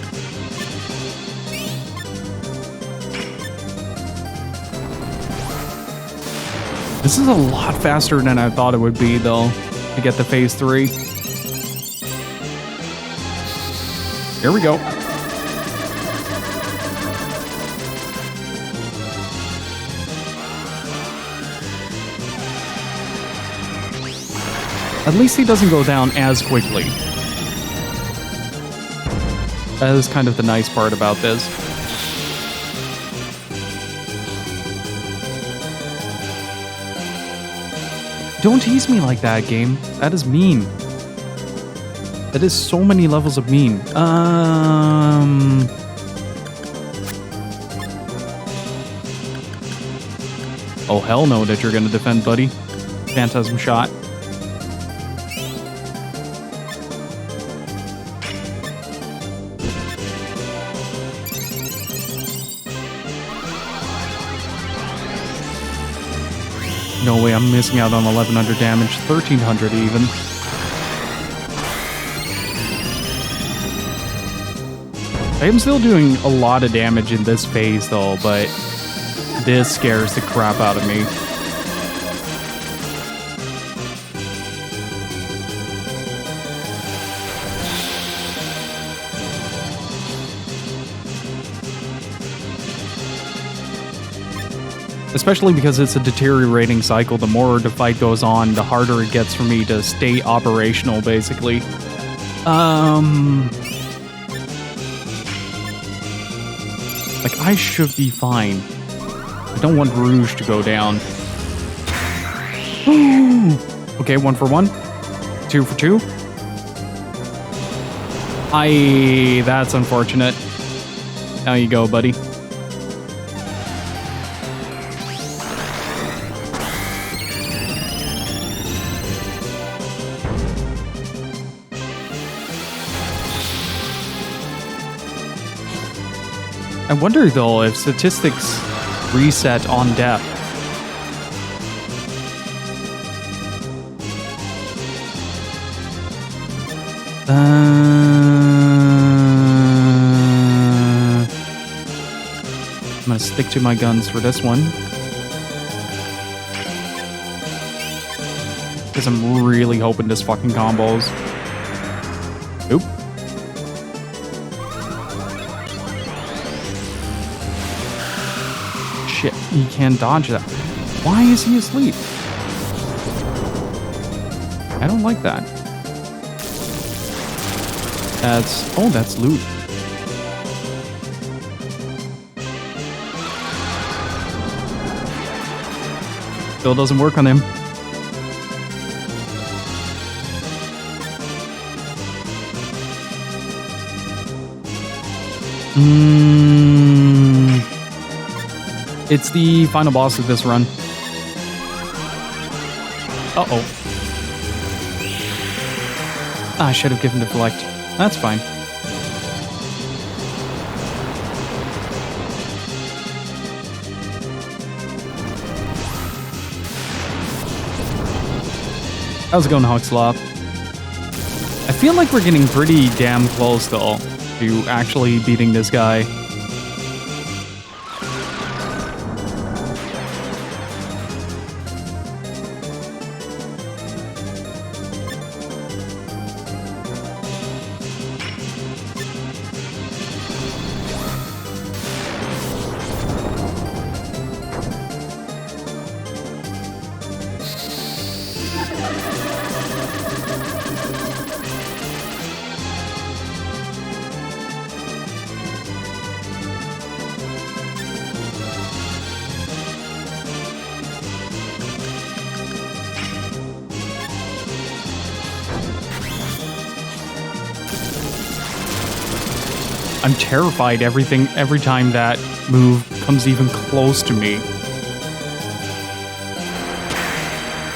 This is a lot faster than I thought it would be, though, to get to phase 3. Here we go. At least he doesn't go down as quickly. That is kind of the nice part about this. Don't tease me like that, game. That is mean. That is so many levels of mean. Oh, hell no that you're gonna defend, buddy. Phantasm shot. No way, I'm missing out on 1100 damage, 1300 even. I am still doing a lot of damage in this phase though, but this scares the crap out of me. Especially because it's a deteriorating cycle. The more the fight goes on, the harder it gets for me to stay operational, basically. Like, I should be fine. I don't want Rouge to go down. Okay, 1 for 1. 2 for 2. That's unfortunate. Now you go, buddy. I wonder though if statistics reset on death. I'm gonna stick to my guns for this one. Because I'm really hoping this fucking combos. Oop. Shit, he can't dodge that. Why is he asleep? I don't like that. That's loot. Still doesn't work on him. It's the final boss of this run. Uh-oh. I should have given deflect. That's fine. How's it going, Huxlop? I feel like we're getting pretty damn close, though, to actually beating this guy. I'm terrified every time that move comes even close to me.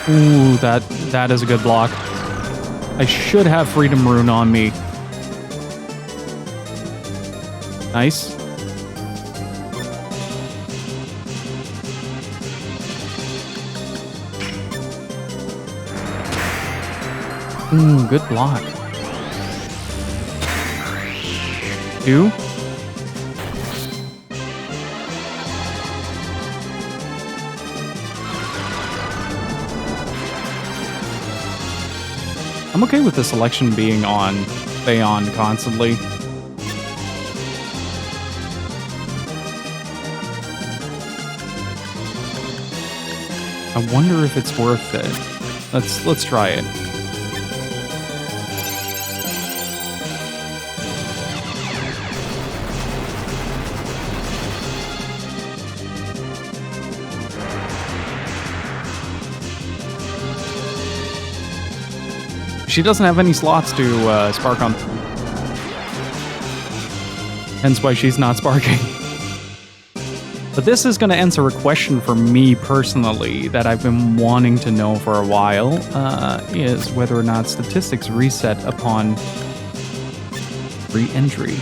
Ooh, that is a good block. I should have Freedom Rune on me. Nice. Ooh, good block. 2. I'm okay with the selection being on Bayon constantly. I wonder if it's worth it. Let's try it. She doesn't have any slots to spark on. Hence why she's not sparking. But this is going to answer a question for me personally that I've been wanting to know for a while, is whether or not statistics reset upon re-entry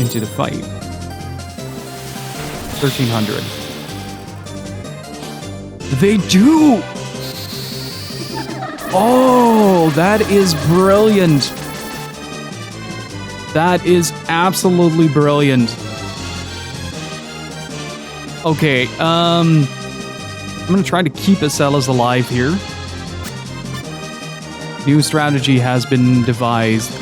into the fight. 1300. They do! Oh, that is brilliant. That is absolutely brilliant. Okay, I'm gonna try to keep Acelas alive here. New strategy has been devised.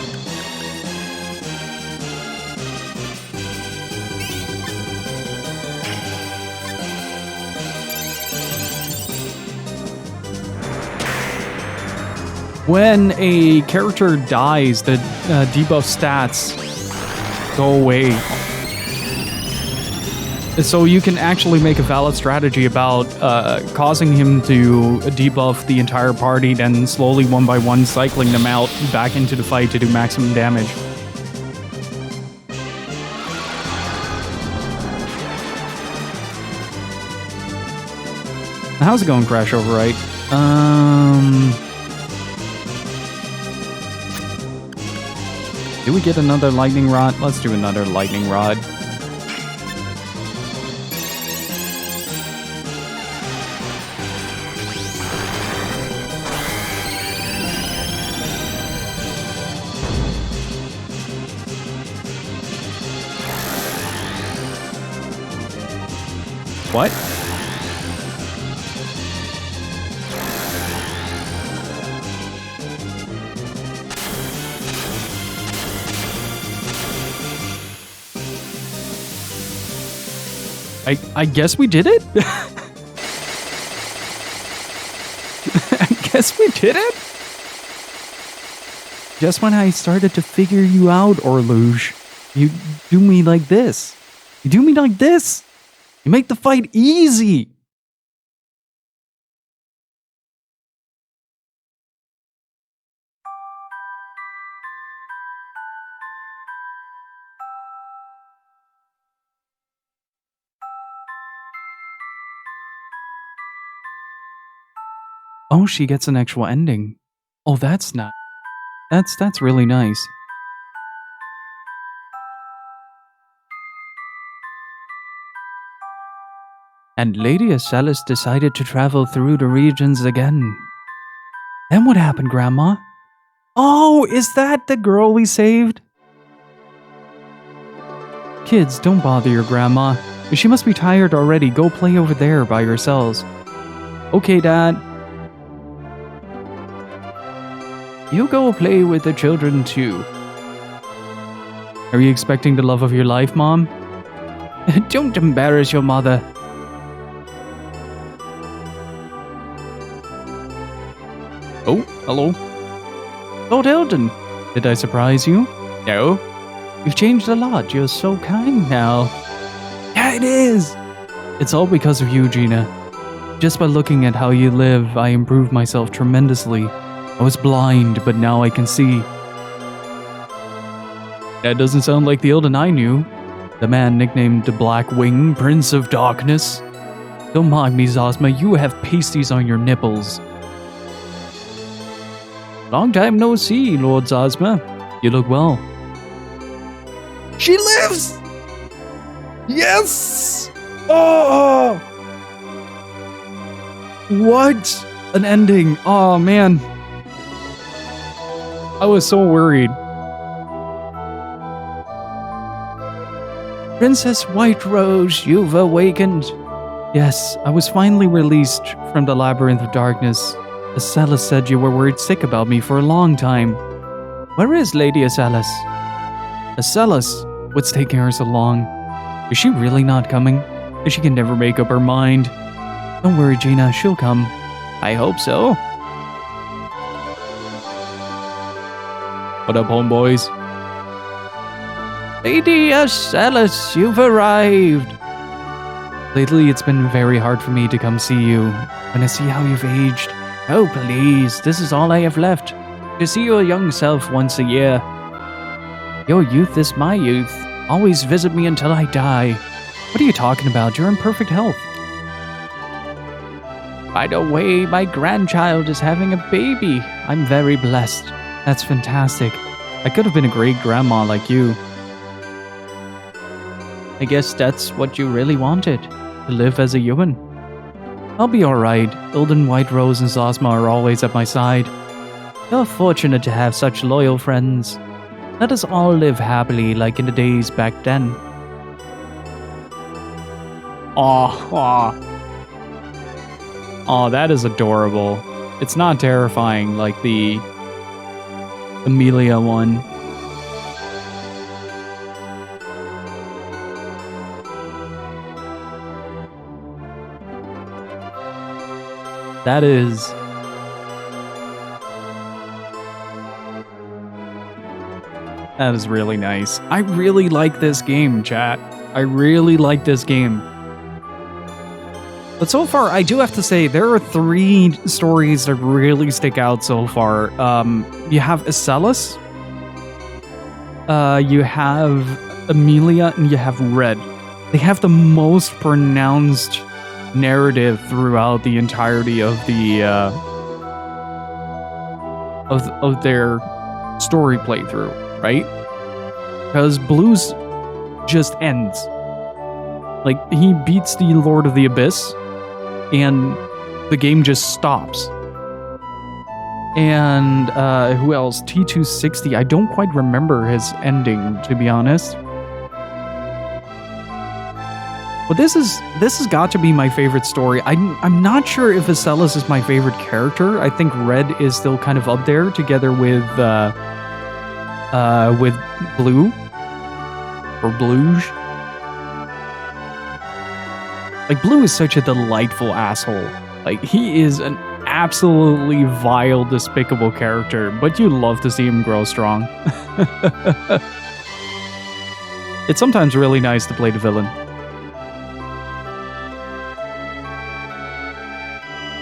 When a character dies, the debuff stats go away. So you can actually make a valid strategy about causing him to debuff the entire party, then slowly one by one cycling them out back into the fight to do maximum damage. How's it going, Crash Overwrite? Do we get another lightning rod? Let's do another lightning rod. What? I guess we did it? I guess we did it? Just when I started to figure you out, Orluge, you do me like this. You do me like this. You make the fight easy. Oh, she gets an actual ending. Oh, that's not. That's really nice. And Lady Acelis decided to travel through the regions again. Then what happened, Grandma? Oh, is that the girl we saved? Kids, don't bother your grandma. She must be tired already. Go play over there by yourselves. Okay, Dad. You go play with the children too. Are you expecting the love of your life, Mom? Don't embarrass your mother. Oh, hello. Lord Eldon, did I surprise you? No. You've changed a lot. You're so kind now. Yeah, it is. It's all because of you, Gina. Just by looking at how you live, I improved myself tremendously. I was blind, but now I can see. That doesn't sound like the Eldon I knew. The man nicknamed the Black Wing, Prince of Darkness. Don't mind me, Zosma, you have pasties on your nipples. Long time no see, Lord Zosma. You look well. She lives! Yes! Oh! What? An ending. Oh, man. I was so worried. Princess White Rose, you've awakened. Yes, I was finally released from the Labyrinth of Darkness. Acelis said you were worried sick about me for a long time. Where is Lady Acelis? Acelis? What's taking her so long? Is she really not coming? She can never make up her mind. Don't worry, Gina, she'll come. I hope so. What up, homeboys? Lady Acelis, you've arrived. Lately, it's been very hard for me to come see you. When I see how you've aged. Oh, please, this is all I have left. To see your young self once a year. Your youth is my youth. Always visit me until I die. What are you talking about? You're in perfect health. By the way, my grandchild is having a baby. I'm very blessed. That's fantastic. I could have been a great grandma like you. I guess that's what you really wanted, to live as a human. I'll be alright. Eldon, White Rose, and Zosma are always at my side. You're fortunate to have such loyal friends. Let us all live happily like in the days back then. Aw. Oh, that is adorable. It's not terrifying like the Amelia one. That is... That is really nice. I really like this game, chat. I really like this game. But so far, I do have to say, there are 3 stories that really stick out so far. You have Acelis, you have Amelia, and you have Red. They have the most pronounced narrative throughout the entirety of the of their story playthrough, right? because Blue's just ends. Like, he beats the Lord of the Abyss, and the game just stops. And who else? T260. I don't quite remember his ending, to be honest. But this has got to be my favorite story. I'm not sure if Acelus is my favorite character. I think Red is still kind of up there, together with Blue or Bluge. Like, Blue is such a delightful asshole. Like, he is an absolutely vile, despicable character, but you love to see him grow strong. It's sometimes really nice to play the villain.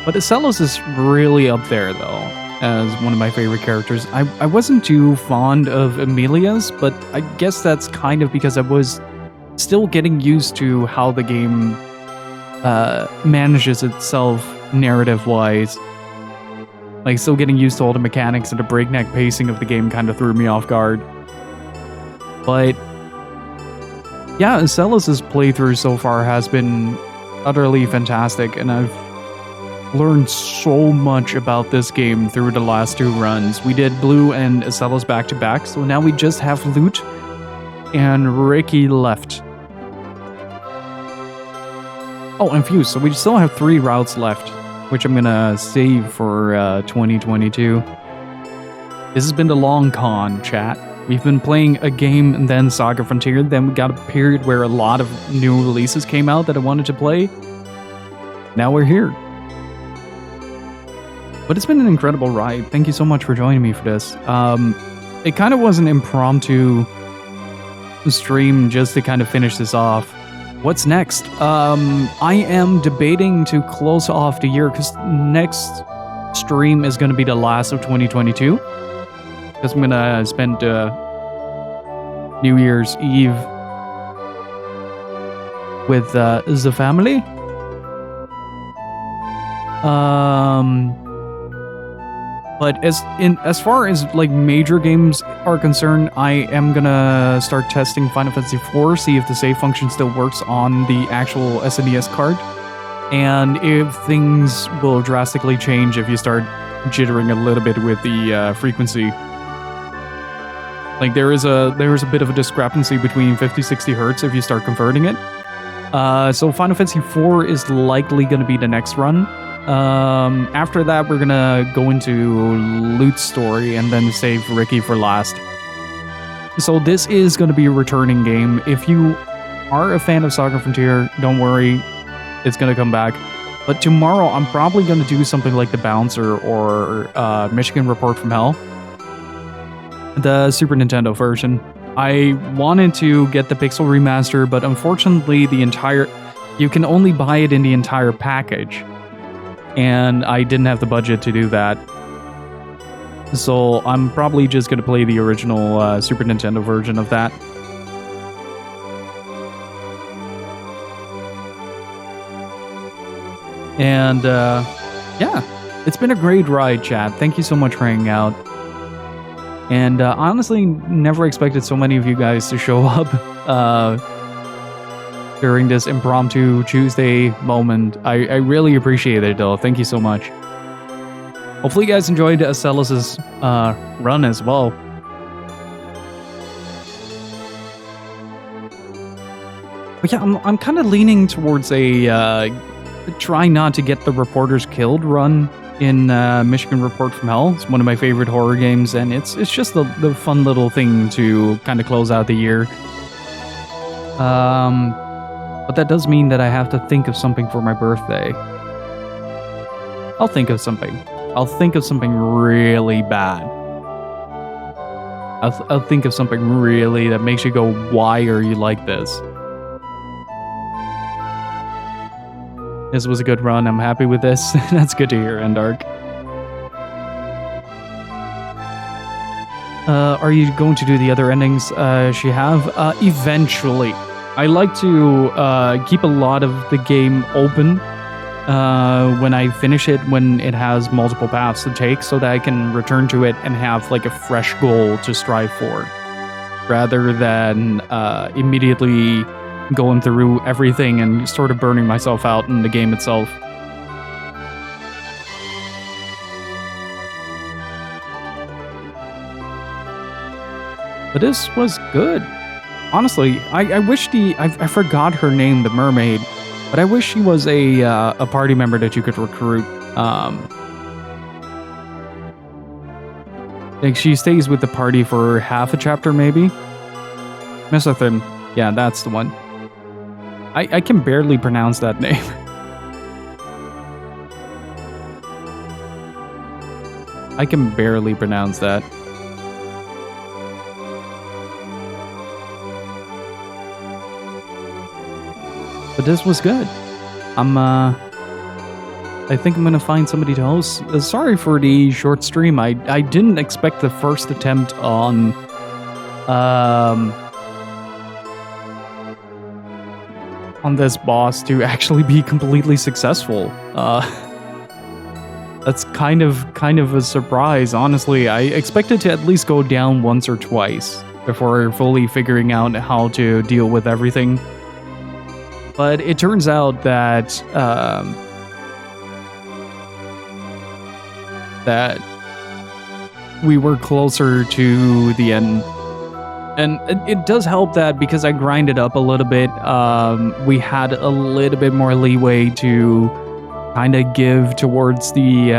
But Acelus is really up there, though, as one of my favorite characters. I wasn't too fond of Emilia's, but I guess that's kind of because I was still getting used to how the game manages itself narrative-wise. Like, still getting used to all the mechanics, and the breakneck pacing of the game kind of threw me off guard. But yeah, Acelus' playthrough so far has been utterly fantastic, and I've learned so much about this game through the last 2 runs. We did Blue and Acelus back-to-back, so now we just have Lute and Ricky left. Oh, and Fuse, so we still have 3 routes left, which I'm gonna save for 2022. This has been the long con, chat. We've been playing a game and then SaGa Frontier, then we got a period where a lot of new releases came out that I wanted to play. Now we're here. But it's been an incredible ride. Thank you so much for joining me for this. It kind of was an impromptu stream just to kind of finish this off. What's next? I am debating to close off the year because next stream is going to be the last of 2022. Because I'm going to spend New Year's Eve with the family. But as far as like major games are concerned, I am gonna start testing Final Fantasy IV, see if the save function still works on the actual SNES card, and if things will drastically change if you start jittering a little bit with the frequency. Like there is a bit of a discrepancy between 50-60 hertz if you start converting it. So Final Fantasy IV is likely going to be the next run. After that, we're gonna go into Lute's story and then save Ricky for last. So this is gonna be a returning game. If you are a fan of SaGa Frontier, don't worry, it's gonna come back. But tomorrow, I'm probably gonna do something like The Bouncer or Michigan Report from Hell, the Super Nintendo version. I wanted to get the Pixel Remaster, but unfortunately, you can only buy it in the entire package. And I didn't have the budget to do that. So I'm probably just going to play the original Super Nintendo version of that. And yeah, it's been a great ride, chat. Thank you so much for hanging out. And honestly, never expected so many of you guys to show up during this impromptu Tuesday moment. I really appreciate it, though. Thank you so much. Hopefully you guys enjoyed Acelus' run as well. But yeah, I'm kind of leaning towards a try not to get the reporters killed run in Michigan Report from Hell. It's one of my favorite horror games, and it's just the fun little thing to kind of close out the year. But that does mean that I have to think of something for my birthday. I'll think of something. I'll think of something really bad. I'll think of something really that makes you go, why are you like this? This was a good run. I'm happy with this. That's good to hear, Endark. Are you going to do the other endings she have? Eventually. I like to keep a lot of the game open when I finish it, when it has multiple paths to take, so that I can return to it and have like a fresh goal to strive for. rather than immediately going through everything and sort of burning myself out in the game itself. But this was good. Honestly, I wish I forgot her name, the mermaid, but I wish she was a party member that you could recruit. Like she stays with the party for half a chapter, maybe. Mesothin, yeah, that's the one. I can barely pronounce that name. I can barely pronounce that. But this was good. I think I'm gonna find somebody to host. Sorry for the short stream. I didn't expect the first attempt on this boss to actually be completely successful. That's kind of a surprise, honestly. I expected to at least go down once or twice before fully figuring out how to deal with everything. But it turns out that that we were closer to the end. And it does help that because I grinded up a little bit, we had a little bit more leeway to kind of give towards the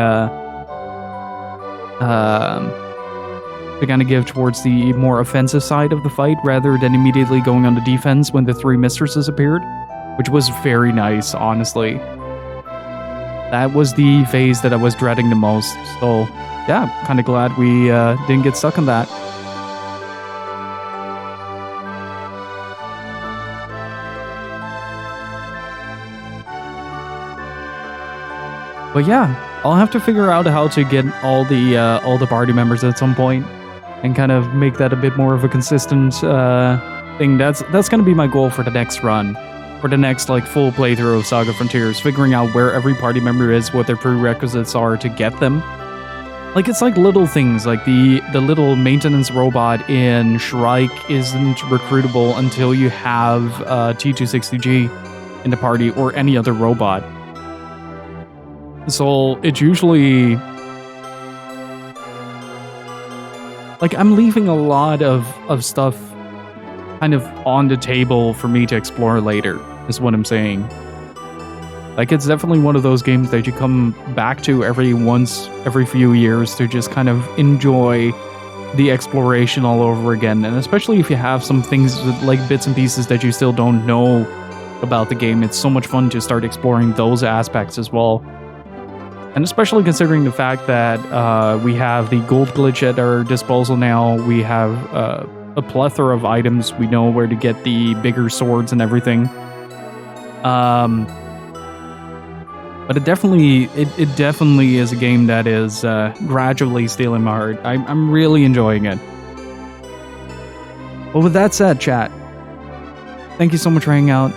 more offensive side of the fight rather than immediately going on the defense when the three mistresses appeared, which was very nice, honestly. That was the phase that I was dreading the most. So yeah, kind of glad we didn't get stuck on that. But yeah, I'll have to figure out how to get all the party members at some point and kind of make that a bit more of a consistent thing. That's going to be my goal for the next run, for the next like full playthrough of SaGa Frontiers, figuring out where every party member is, what their prerequisites are to get them. Like it's like little things, like the little maintenance robot in Shrike isn't recruitable until you have T260G in the party or any other robot. So it's usually like I'm leaving a lot of stuff kind of on the table for me to explore later, is what I'm saying. Like it's definitely one of those games that you come back to every few years to just kind of enjoy the exploration all over again. And especially if you have some things like bits and pieces that you still don't know about the game, it's so much fun to start exploring those aspects as well. And especially considering the fact that we have the gold glitch at our disposal now, we have a plethora of items. We know where to get the bigger swords and everything. But it definitely is a game that is gradually stealing my heart. I'm really enjoying it. Well, with that said, chat, thank you so much for hanging out.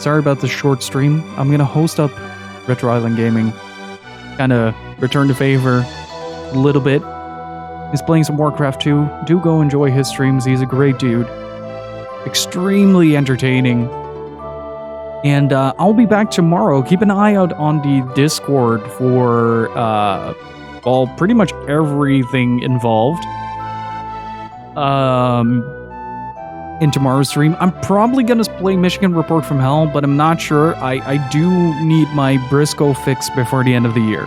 Sorry about the short stream. I'm going to host up Retro Island Gaming. Kind of return the favor a little bit. He's playing some Warcraft 2. Do go enjoy his streams. He's a great dude. Extremely entertaining. And I'll be back tomorrow. Keep an eye out on the Discord for, well, pretty much everything involved. In tomorrow's stream, I'm probably going to play Michigan Report from Hell, but I'm not sure. I do need my Briscoe fix before the end of the year.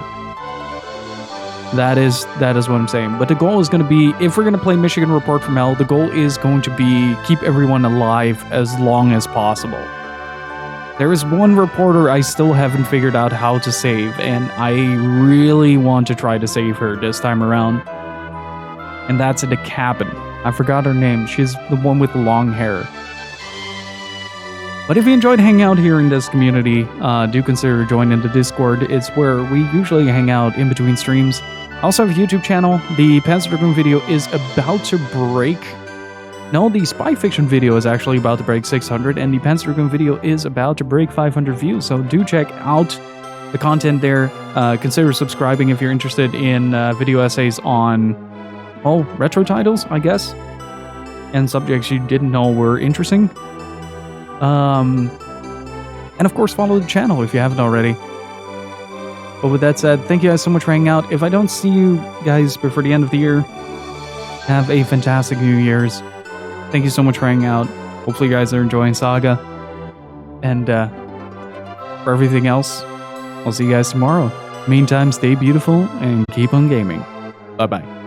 That is what I'm saying. But the goal is going to be, if we're going to play Michigan Report from Hell, the goal is going to be keep everyone alive as long as possible. There is one reporter I still haven't figured out how to save, and I really want to try to save her this time around. And that's in the cabin. I forgot her name. She's the one with the long hair. But if you enjoyed hanging out here in this community, do consider joining the Discord. It's where we usually hang out in between streams. I also have a YouTube channel. The Panzer Dragoon video is about to break... No, the Spy Fiction video is actually about to break 600, and the Panzer Dragoon video is about to break 500 views. So do check out the content there. Consider subscribing if you're interested in video essays on... retro titles, I guess. and subjects you didn't know were interesting. And of course, follow the channel if you haven't already. But with that said, thank you guys so much for hanging out. If I don't see you guys before the end of the year, have a fantastic New Year's. Thank you so much for hanging out. Hopefully you guys are enjoying SaGa. And for everything else, I'll see you guys tomorrow. Meantime, stay beautiful and keep on gaming. Bye-bye.